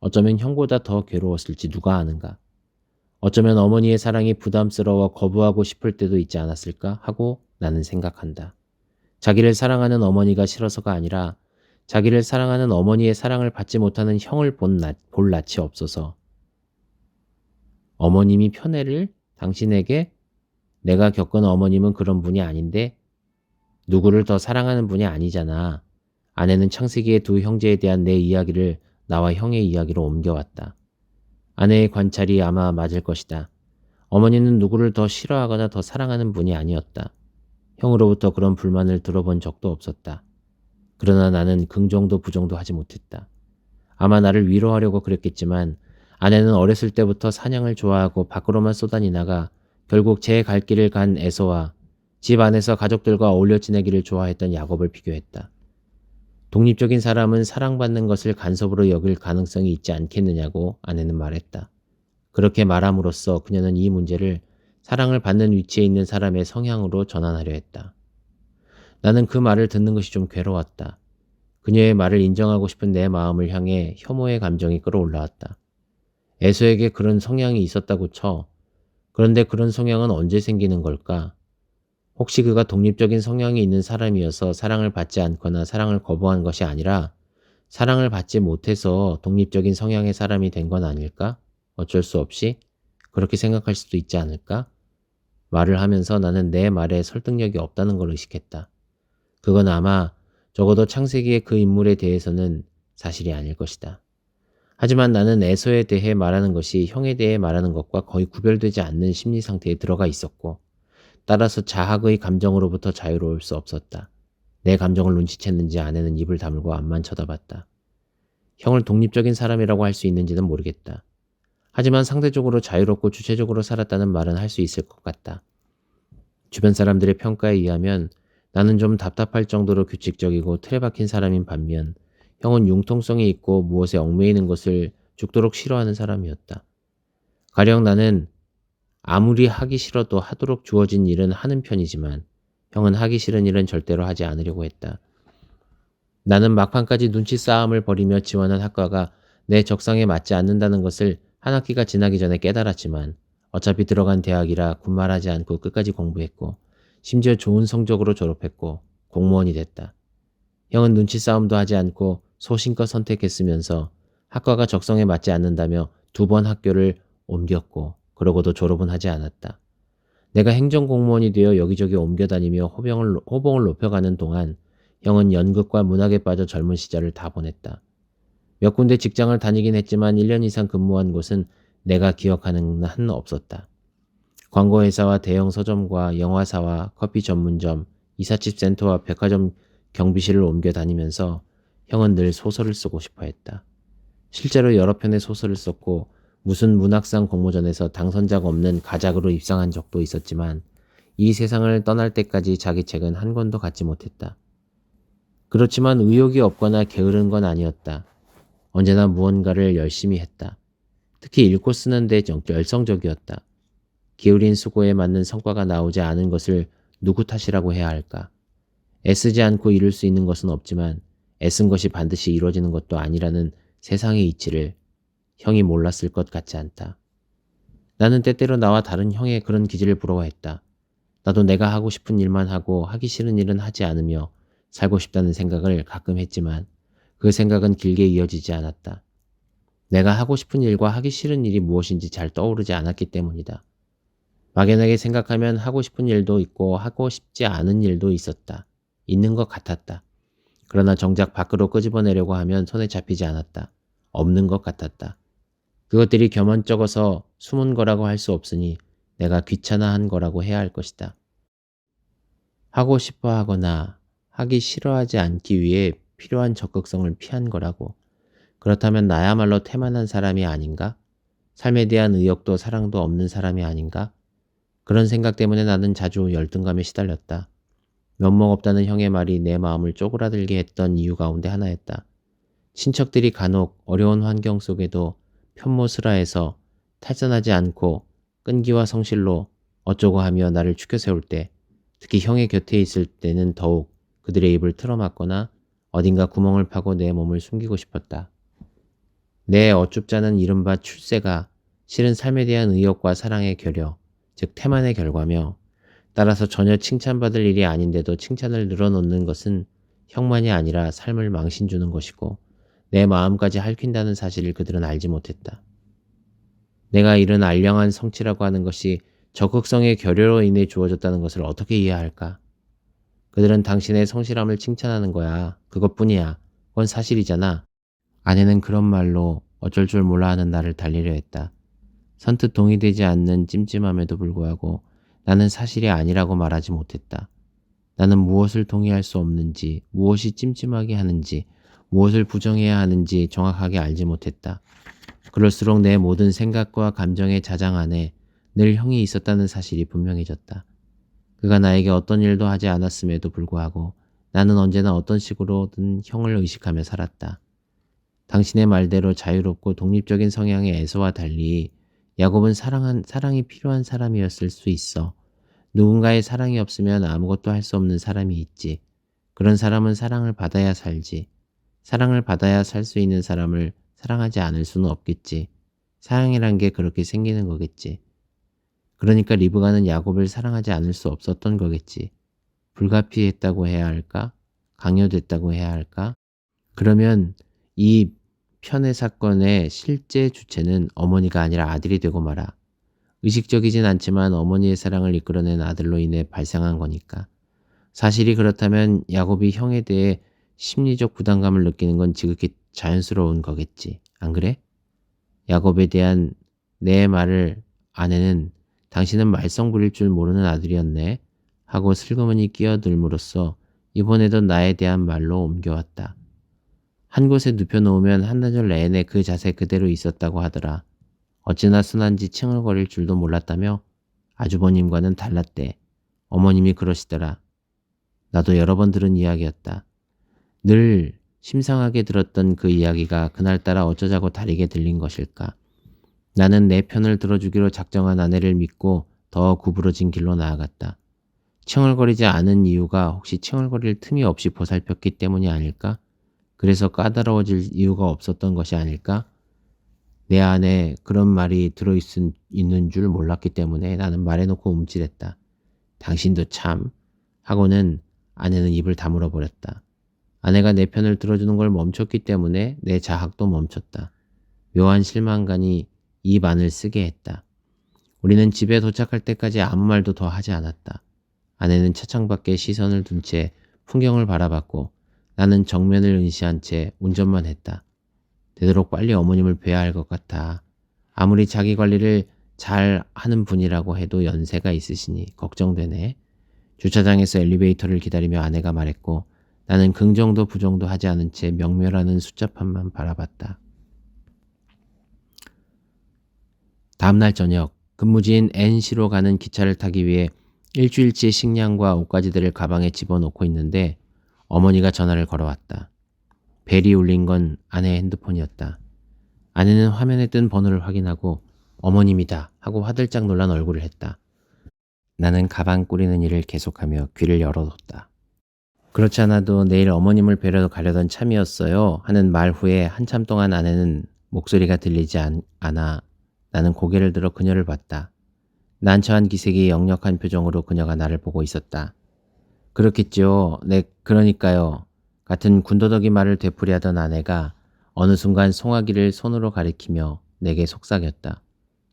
S1: 어쩌면 형보다 더 괴로웠을지 누가 아는가. 어쩌면 어머니의 사랑이 부담스러워 거부하고 싶을 때도 있지 않았을까 하고 나는 생각한다. 자기를 사랑하는 어머니가 싫어서가 아니라 자기를 사랑하는 어머니의 사랑을 받지 못하는 형을 볼 낯이 없어서. 어머님이 편애를 당신에게 내가 겪은 어머님은 그런 분이 아닌데 누구를 더 사랑하는 분이 아니잖아. 아내는 창세기의 두 형제에 대한 내 이야기를 나와 형의 이야기로 옮겨왔다. 아내의 관찰이 아마 맞을 것이다. 어머니는 누구를 더 싫어하거나 더 사랑하는 분이 아니었다. 형으로부터 그런 불만을 들어본 적도 없었다. 그러나 나는 긍정도 부정도 하지 못했다. 아마 나를 위로하려고 그랬겠지만 아내는 어렸을 때부터 사냥을 좋아하고 밖으로만 쏘다니 나가 결국 제 갈 길을 간 에서와 집 안에서 가족들과 어울려 지내기를 좋아했던 야곱을 비교했다. 독립적인 사람은 사랑받는 것을 간섭으로 여길 가능성이 있지 않겠느냐고 아내는 말했다. 그렇게 말함으로써 그녀는 이 문제를 사랑을 받는 위치에 있는 사람의 성향으로 전환하려 했다. 나는 그 말을 듣는 것이 좀 괴로웠다. 그녀의 말을 인정하고 싶은 내 마음을 향해 혐오의 감정이 끌어올라왔다. 에서에게 그런 성향이 있었다고 쳐. 그런데 그런 성향은 언제 생기는 걸까? 혹시 그가 독립적인 성향이 있는 사람이어서 사랑을 받지 않거나 사랑을 거부한 것이 아니라 사랑을 받지 못해서 독립적인 성향의 사람이 된 건 아닐까? 어쩔 수 없이? 그렇게 생각할 수도 있지 않을까? 말을 하면서 나는 내 말에 설득력이 없다는 걸 의식했다. 그건 아마 적어도 창세기의 그 인물에 대해서는 사실이 아닐 것이다. 하지만 나는 에서에 대해 말하는 것이 형에 대해 말하는 것과 거의 구별되지 않는 심리 상태에 들어가 있었고 따라서 자학의 감정으로부터 자유로울 수 없었다. 내 감정을 눈치챘는지 아내는 입을 다물고 앞만 쳐다봤다. 형을 독립적인 사람이라고 할 수 있는지는 모르겠다. 하지만 상대적으로 자유롭고 주체적으로 살았다는 말은 할 수 있을 것 같다. 주변 사람들의 평가에 의하면 나는 좀 답답할 정도로 규칙적이고 틀에 박힌 사람인 반면 형은 융통성이 있고 무엇에 얽매이는 것을 죽도록 싫어하는 사람이었다. 가령 나는 아무리 하기 싫어도 하도록 주어진 일은 하는 편이지만 형은 하기 싫은 일은 절대로 하지 않으려고 했다. 나는 막판까지 눈치 싸움을 벌이며 지원한 학과가 내 적성에 맞지 않는다는 것을 한 학기가 지나기 전에 깨달았지만 어차피 들어간 대학이라 군말하지 않고 끝까지 공부했고 심지어 좋은 성적으로 졸업했고 공무원이 됐다. 형은 눈치 싸움도 하지 않고 소신껏 선택했으면서 학과가 적성에 맞지 않는다며 2번 학교를 옮겼고 그러고도 졸업은 하지 않았다. 내가 행정공무원이 되어 여기저기 옮겨다니며 호봉을 높여가는 동안 형은 연극과 문학에 빠져 젊은 시절을 다 보냈다. 몇 군데 직장을 다니긴 했지만 1년 이상 근무한 곳은 내가 기억하는 한 없었다. 광고회사와 대형 서점과 영화사와 커피 전문점, 이삿집 센터와 백화점 경비실을 옮겨 다니면서 형은 늘 소설을 쓰고 싶어 했다. 실제로 여러 편의 소설을 썼고 무슨 문학상 공모전에서 당선자가 없는 가작으로 입상한 적도 있었지만 이 세상을 떠날 때까지 자기 책은 한 권도 갖지 못했다. 그렇지만 의욕이 없거나 게으른 건 아니었다. 언제나 무언가를 열심히 했다. 특히 읽고 쓰는 데 열성적이었다. 기울인 수고에 맞는 성과가 나오지 않은 것을 누구 탓이라고 해야 할까? 애쓰지 않고 이룰 수 있는 것은 없지만 애쓴 것이 반드시 이루어지는 것도 아니라는 세상의 이치를 형이 몰랐을 것 같지 않다. 나는 때때로 나와 다른 형의 그런 기질을 부러워했다. 나도 내가 하고 싶은 일만 하고 하기 싫은 일은 하지 않으며 살고 싶다는 생각을 가끔 했지만 그 생각은 길게 이어지지 않았다. 내가 하고 싶은 일과 하기 싫은 일이 무엇인지 잘 떠오르지 않았기 때문이다. 막연하게 생각하면 하고 싶은 일도 있고 하고 싶지 않은 일도 있었다. 있는 것 같았다. 그러나 정작 밖으로 끄집어내려고 하면 손에 잡히지 않았다. 없는 것 같았다. 그것들이 겸언쩍어서 숨은 거라고 할 수 없으니 내가 귀찮아한 거라고 해야 할 것이다. 하고 싶어 하거나 하기 싫어하지 않기 위해 필요한 적극성을 피한 거라고. 그렇다면 나야말로 태만한 사람이 아닌가? 삶에 대한 의욕도 사랑도 없는 사람이 아닌가? 그런 생각 때문에 나는 자주 열등감에 시달렸다. 면목없다는 형의 말이 내 마음을 쪼그라들게 했던 이유 가운데 하나였다. 친척들이 간혹 어려운 환경 속에도 편모스라해서 탈선하지 않고 끈기와 성실로 어쩌고 하며 나를 추켜 세울 때, 특히 형의 곁에 있을 때는 더욱 그들의 입을 틀어막거나 어딘가 구멍을 파고 내 몸을 숨기고 싶었다. 내 어줍잖은 이른바 출세가 실은 삶에 대한 의욕과 사랑의 결여, 즉 태만의 결과며 따라서 전혀 칭찬받을 일이 아닌데도 칭찬을 늘어놓는 것은 형만이 아니라 삶을 망신주는 것이고 내 마음까지 핥힌다는 사실을 그들은 알지 못했다. 내가 이런 알량한 성취라고 하는 것이 적극성의 결여로 인해 주어졌다는 것을 어떻게 이해할까? 그들은 당신의 성실함을 칭찬하는 거야. 그것뿐이야. 그건 사실이잖아. 아내는 그런 말로 어쩔 줄 몰라 하는 나를 달래려 했다. 선뜻 동의되지 않는 찜찜함에도 불구하고 나는 사실이 아니라고 말하지 못했다. 나는 무엇을 동의할 수 없는지, 무엇이 찜찜하게 하는지, 무엇을 부정해야 하는지 정확하게 알지 못했다. 그럴수록 내 모든 생각과 감정의 자장 안에 늘 형이 있었다는 사실이 분명해졌다. 그가 나에게 어떤 일도 하지 않았음에도 불구하고 나는 언제나 어떤 식으로든 형을 의식하며 살았다. 당신의 말대로 자유롭고 독립적인 성향의 에서와 달리 야곱은 사랑이 필요한 사람이었을 수 있어. 누군가의 사랑이 없으면 아무것도 할 수 없는 사람이 있지. 그런 사람은 사랑을 받아야 살지. 사랑을 받아야 살 수 있는 사람을 사랑하지 않을 수는 없겠지. 사랑이란 게 그렇게 생기는 거겠지. 그러니까 리브가는 야곱을 사랑하지 않을 수 없었던 거겠지. 불가피했다고 해야 할까? 강요됐다고 해야 할까? 그러면 이 편의 사건의 실제 주체는 어머니가 아니라 아들이 되고 말아. 의식적이진 않지만 어머니의 사랑을 이끌어낸 아들로 인해 발생한 거니까. 사실이 그렇다면 야곱이 형에 대해 심리적 부담감을 느끼는 건 지극히 자연스러운 거겠지. 안 그래? 야곱에 대한 내 말을 아내는 당신은 말썽 부릴 줄 모르는 아들이었네 하고 슬그머니 끼어들므로써 이번에도 나에 대한 말로 옮겨왔다. 한 곳에 눕혀놓으면 한나절 내내 그 자세 그대로 있었다고 하더라. 어찌나 순한지 칭얼거릴 줄도 몰랐다며 아주버님과는 달랐대. 어머님이 그러시더라. 나도 여러 번 들은 이야기였다. 늘 심상하게 들었던 그 이야기가 그날따라 어쩌자고 다르게 들린 것일까. 나는 내 편을 들어주기로 작정한 아내를 믿고 더 구부러진 길로 나아갔다. 칭얼거리지 않은 이유가 혹시 칭얼거릴 틈이 없이 보살폈기 때문이 아닐까? 그래서 까다로워질 이유가 없었던 것이 아닐까? 내 안에 그런 말이 있는 줄 몰랐기 때문에 나는 말해놓고 움찔했다. 당신도 참 하고는 아내는 입을 다물어 버렸다. 아내가 내 편을 들어주는 걸 멈췄기 때문에 내 자학도 멈췄다. 묘한 실망감이 입 안을 쓰게 했다. 우리는 집에 도착할 때까지 아무 말도 더 하지 않았다. 아내는 차창 밖에 시선을 둔 채 풍경을 바라봤고 나는 정면을 응시한 채 운전만 했다. 되도록 빨리 어머님을 뵈야 할 것 같아. 아무리 자기 관리를 잘 하는 분이라고 해도 연세가 있으시니 걱정되네. 주차장에서 엘리베이터를 기다리며 아내가 말했고 나는 긍정도 부정도 하지 않은 채 명멸하는 숫자판만 바라봤다. 다음날 저녁 근무지인 NC로 가는 기차를 타기 위해 일주일치 식량과 옷가지들을 가방에 집어넣고 있는데 어머니가 전화를 걸어왔다. 벨이 울린 건 아내의 핸드폰이었다. 아내는 화면에 뜬 번호를 확인하고 어머님이다 하고 화들짝 놀란 얼굴을 했다. 나는 가방 꾸리는 일을 계속하며 귀를 열어뒀다. 그렇지 않아도 내일 어머님을 뵈러 가려던 참이었어요 하는 말 후에 한참 동안 아내는 목소리가 들리지 않아 나는 고개를 들어 그녀를 봤다. 난처한 기색이 역력한 표정으로 그녀가 나를 보고 있었다. 그렇겠죠. 네, 그러니까요. 같은 군더더기 말을 되풀이하던 아내가 어느 순간 송아기를 손으로 가리키며 내게 속삭였다.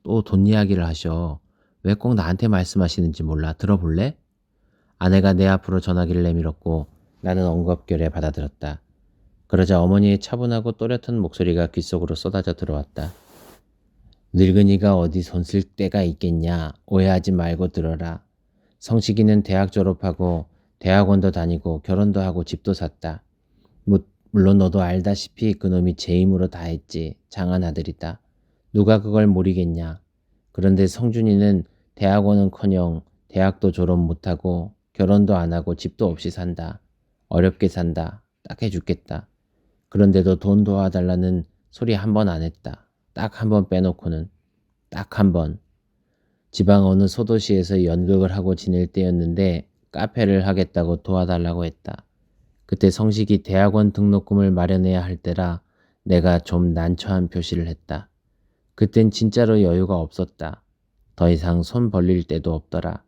S1: 또 돈 이야기를 하셔. 왜 꼭 나한테 말씀하시는지 몰라. 들어볼래? 아내가 내 앞으로 전화기를 내밀었고 나는 엉겁결에 받아들었다. 그러자 어머니의 차분하고 또렷한 목소리가 귓속으로 쏟아져 들어왔다. 늙은이가 어디 손 쓸 데가 있겠냐. 오해하지 말고 들어라. 성식이는 대학 졸업하고 대학원도 다니고 결혼도 하고 집도 샀다. 물론 너도 알다시피 그놈이 제 힘으로 다 했지. 장한 아들이다. 누가 그걸 모르겠냐. 그런데 성준이는 대학원은커녕 대학도 졸업 못하고 결혼도 안 하고 집도 없이 산다. 어렵게 산다. 딱해 죽겠다. 그런데도 돈 도와달라는 소리 한 번 안 했다. 딱 한 번 빼놓고는. 딱 한 번. 지방 어느 소도시에서 연극을 하고 지낼 때였는데 카페를 하겠다고 도와달라고 했다. 그때 성식이 대학원 등록금을 마련해야 할 때라 내가 좀 난처한 표시를 했다. 그땐 진짜로 여유가 없었다. 더 이상 손 벌릴 데도 없더라.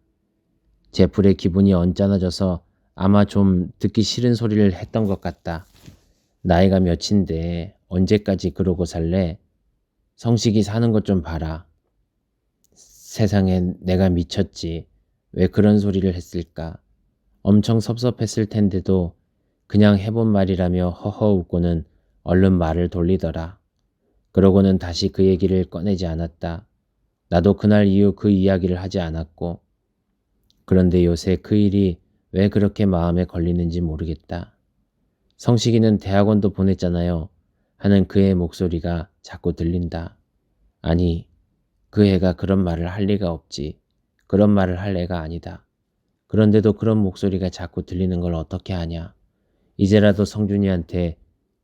S1: 제풀의 기분이 언짢아져서 아마 좀 듣기 싫은 소리를 했던 것 같다. 나이가 몇인데 언제까지 그러고 살래? 성식이 사는 것 좀 봐라. 세상에 내가 미쳤지. 왜 그런 소리를 했을까? 엄청 섭섭했을 텐데도 그냥 해본 말이라며 허허 웃고는 얼른 말을 돌리더라. 그러고는 다시 그 얘기를 꺼내지 않았다. 나도 그날 이후 그 이야기를 하지 않았고. 그런데 요새 그 일이 왜 그렇게 마음에 걸리는지 모르겠다. 성식이는 대학원도 보냈잖아요. 하는 그의 목소리가 자꾸 들린다. 아니, 그 애가 그런 말을 할 리가 없지. 그런 말을 할 애가 아니다. 그런데도 그런 목소리가 자꾸 들리는 걸 어떻게 하냐. 이제라도 성준이한테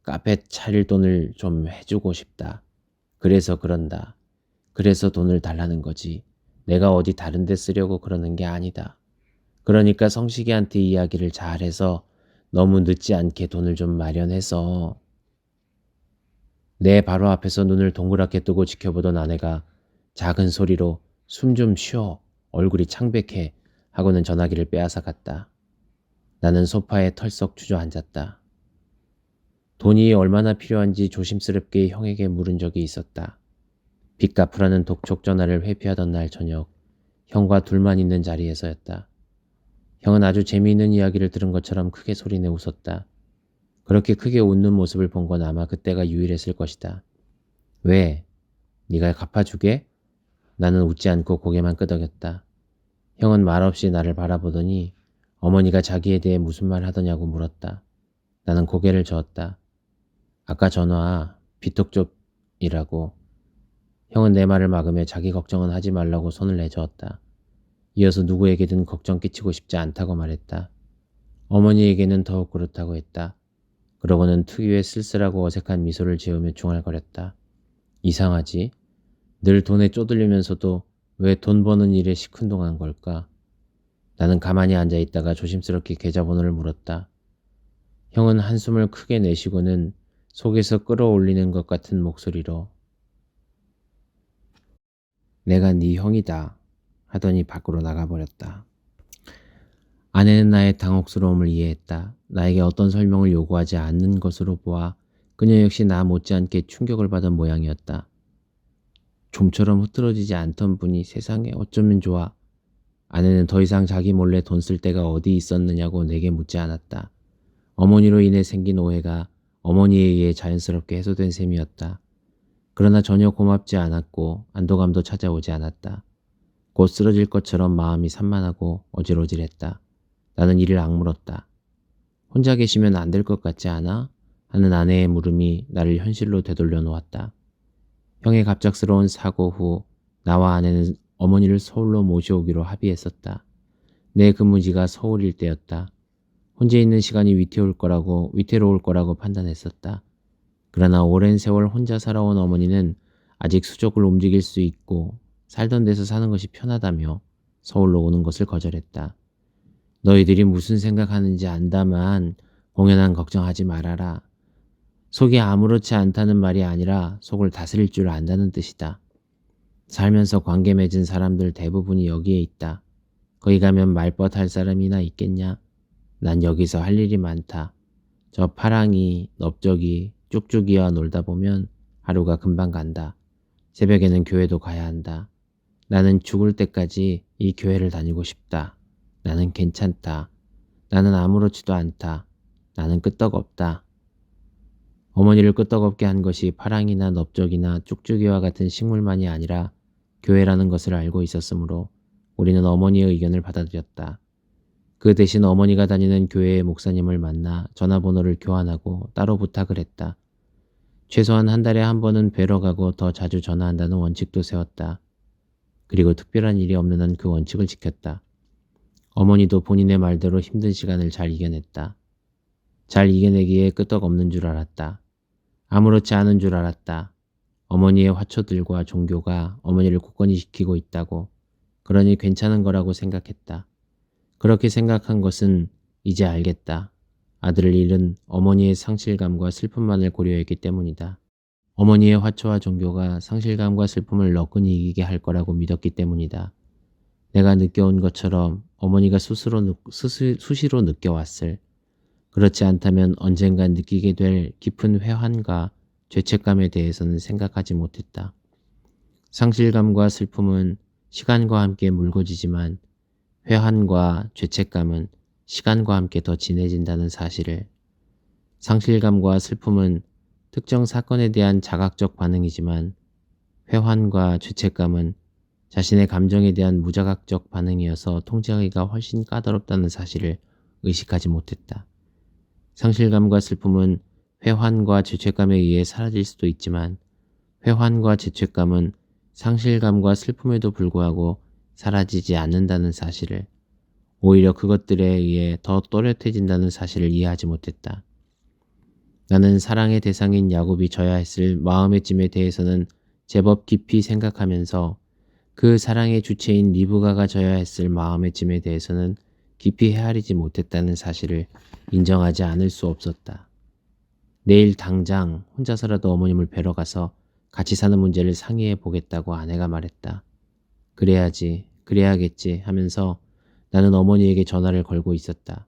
S1: 카페 차릴 돈을 좀 해주고 싶다. 그래서 그런다. 그래서 돈을 달라는 거지. 내가 어디 다른 데 쓰려고 그러는 게 아니다. 그러니까 성식이한테 이야기를 잘해서 너무 늦지 않게 돈을 좀 마련해서. 내 바로 앞에서 눈을 동그랗게 뜨고 지켜보던 아내가 작은 소리로 숨 좀 쉬어. 얼굴이 창백해. 하고는 전화기를 빼앗아 갔다. 나는 소파에 털썩 주저앉았다. 돈이 얼마나 필요한지 조심스럽게 형에게 물은 적이 있었다. 빚 갚으라는 독촉 전화를 회피하던 날 저녁, 형과 둘만 있는 자리에서였다. 형은 아주 재미있는 이야기를 들은 것처럼 크게 소리내 웃었다. 그렇게 크게 웃는 모습을 본 건 아마 그때가 유일했을 것이다. 왜? 네가 갚아주게? 나는 웃지 않고 고개만 끄덕였다. 형은 말없이 나를 바라보더니 어머니가 자기에 대해 무슨 말 하더냐고 물었다. 나는 고개를 저었다. 아까 전화 비톡족이라고. 형은 내 말을 막으며 자기 걱정은 하지 말라고 손을 내저었다. 이어서 누구에게든 걱정 끼치고 싶지 않다고 말했다. 어머니에게는 더욱 그렇다고 했다. 그러고는 특유의 쓸쓸하고 어색한 미소를 지으며 중얼거렸다. 이상하지? 늘 돈에 쪼들리면서도 왜 돈 버는 일에 시큰둥한 걸까? 나는 가만히 앉아있다가 조심스럽게 계좌번호를 물었다. 형은 한숨을 크게 내쉬고는 속에서 끌어올리는 것 같은 목소리로 내가 네 형이다 하더니 밖으로 나가버렸다. 아내는 나의 당혹스러움을 이해했다. 나에게 어떤 설명을 요구하지 않는 것으로 보아 그녀 역시 나 못지않게 충격을 받은 모양이었다. 좀처럼 흐트러지지 않던 분이 세상에 어쩌면 좋아. 아내는 더 이상 자기 몰래 돈 쓸 데가 어디 있었느냐고 내게 묻지 않았다. 어머니로 인해 생긴 오해가 어머니에 의해 자연스럽게 해소된 셈이었다. 그러나 전혀 고맙지 않았고 안도감도 찾아오지 않았다. 곧 쓰러질 것처럼 마음이 산만하고 어질어질했다. 나는 이를 악물었다. 혼자 계시면 안 될 것 같지 않아? 하는 아내의 물음이 나를 현실로 되돌려 놓았다. 형의 갑작스러운 사고 후 나와 아내는 어머니를 서울로 모셔오기로 합의했었다. 내 근무지가 서울일 때였다. 혼자 있는 시간이 위태로울 거라고 판단했었다. 그러나 오랜 세월 혼자 살아온 어머니는 아직 수족을 움직일 수 있고 살던 데서 사는 것이 편하다며 서울로 오는 것을 거절했다. 너희들이 무슨 생각하는지 안다만 공연한 걱정하지 말아라. 속이 아무렇지 않다는 말이 아니라 속을 다스릴 줄 안다는 뜻이다. 살면서 관계 맺은 사람들 대부분이 여기에 있다. 거기 가면 말벗할 사람이나 있겠냐? 난 여기서 할 일이 많다. 저 파랑이, 넓적이, 쭉쭉이와 놀다 보면 하루가 금방 간다. 새벽에는 교회도 가야 한다. 나는 죽을 때까지 이 교회를 다니고 싶다. 나는 괜찮다. 나는 아무렇지도 않다. 나는 끄떡없다. 어머니를 끄떡없게 한 것이 파랑이나 넓적이나 쭉쭉이와 같은 식물만이 아니라 교회라는 것을 알고 있었으므로 우리는 어머니의 의견을 받아들였다. 그 대신 어머니가 다니는 교회의 목사님을 만나 전화번호를 교환하고 따로 부탁을 했다. 최소한 한 달에 한 번은 뵈러 가고 더 자주 전화한다는 원칙도 세웠다. 그리고 특별한 일이 없는 한 그 원칙을 지켰다. 어머니도 본인의 말대로 힘든 시간을 잘 이겨냈다. 잘 이겨내기에 끄떡없는 줄 알았다. 아무렇지 않은 줄 알았다. 어머니의 화초들과 종교가 어머니를 굳건히 지키고 있다고, 그러니 괜찮은 거라고 생각했다. 그렇게 생각한 것은 이제 알겠다. 아들을 잃은 어머니의 상실감과 슬픔만을 고려했기 때문이다. 어머니의 화초와 종교가 상실감과 슬픔을 너끈히 이기게 할 거라고 믿었기 때문이다. 내가 느껴온 것처럼 어머니가 수시로 느껴왔을, 그렇지 않다면 언젠간 느끼게 될 깊은 회한과 죄책감에 대해서는 생각하지 못했다. 상실감과 슬픔은 시간과 함께 묽어지지만 회한과 죄책감은 시간과 함께 더 진해진다는 사실을, 상실감과 슬픔은 특정 사건에 대한 자각적 반응이지만 회한과 죄책감은 자신의 감정에 대한 무자각적 반응이어서 통제하기가 훨씬 까다롭다는 사실을 의식하지 못했다. 상실감과 슬픔은 회한과 죄책감에 의해 사라질 수도 있지만 회한과 죄책감은 상실감과 슬픔에도 불구하고 사라지지 않는다는 사실을, 오히려 그것들에 의해 더 또렷해진다는 사실을 이해하지 못했다. 나는 사랑의 대상인 야곱이 져야 했을 마음의 짐에 대해서는 제법 깊이 생각하면서 그 사랑의 주체인 리브가가 져야 했을 마음의 짐에 대해서는 깊이 헤아리지 못했다는 사실을 인정하지 않을 수 없었다. 내일 당장 혼자서라도 어머님을 뵈러 가서 같이 사는 문제를 상의해 보겠다고 아내가 말했다. 그래야겠지 하면서 나는 어머니에게 전화를 걸고 있었다.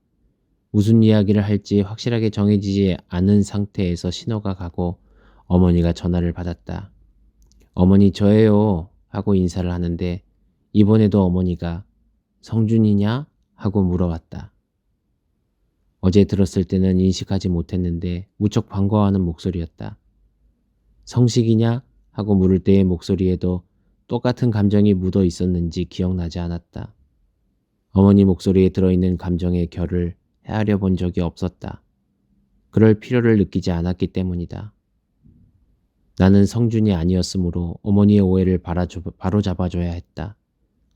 S1: 무슨 이야기를 할지 확실하게 정해지지 않은 상태에서 신호가 가고 어머니가 전화를 받았다. 어머니 저예요 하고 인사를 하는데 이번에도 어머니가 성준이냐? 하고 물어왔다. 어제 들었을 때는 인식하지 못했는데 무척 반가워하는 목소리였다. 성식이냐? 하고 물을 때의 목소리에도 똑같은 감정이 묻어 있었는지 기억나지 않았다. 어머니 목소리에 들어있는 감정의 결을 헤아려 본 적이 없었다. 그럴 필요를 느끼지 않았기 때문이다. 나는 성준이 아니었으므로 어머니의 오해를 바로잡아줘야 했다.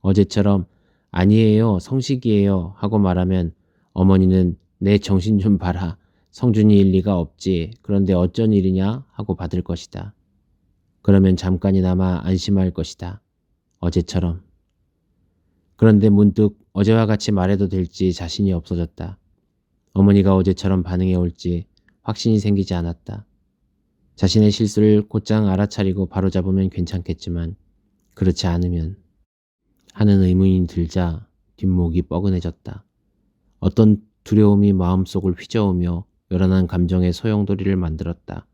S1: 어제처럼 아니에요, 성식이에요 하고 말하면 어머니는 내 정신 좀 봐라. 성준이일 리가 없지. 그런데 어쩐 일이냐 하고 받을 것이다. 그러면 잠깐이나마 안심할 것이다. 어제처럼. 그런데 문득 어제와 같이 말해도 될지 자신이 없어졌다. 어머니가 어제처럼 반응해 올지 확신이 생기지 않았다. 자신의 실수를 곧장 알아차리고 바로잡으면 괜찮겠지만 그렇지 않으면 하는 의문이 들자 뒷목이 뻐근해졌다. 어떤 두려움이 마음속을 휘저으며 요란한 감정의 소용돌이를 만들었다.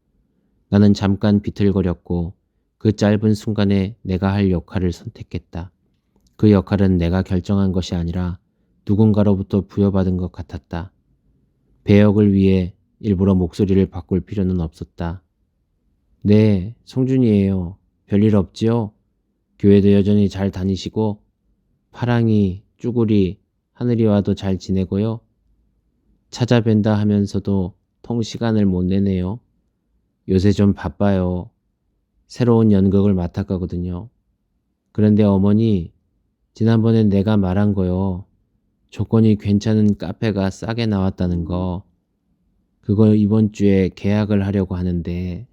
S1: 나는 잠깐 비틀거렸고 그 짧은 순간에 내가 할 역할을 선택했다. 그 역할은 내가 결정한 것이 아니라 누군가로부터 부여받은 것 같았다. 배역을 위해 일부러 목소리를 바꿀 필요는 없었다. 네, 성준이에요. 별일 없지요? 교회도 여전히 잘 다니시고 파랑이, 쭈구리, 하늘이와도 잘 지내고요. 찾아뵌다 하면서도 통 시간을 못 내네요. 요새 좀 바빠요. 새로운 연극을 맡았거든요. 그런데 어머니, 지난번에 내가 말한 거요. 조건이 괜찮은 카페가 싸게 나왔다는 거. 그거 이번 주에 계약을 하려고 하는데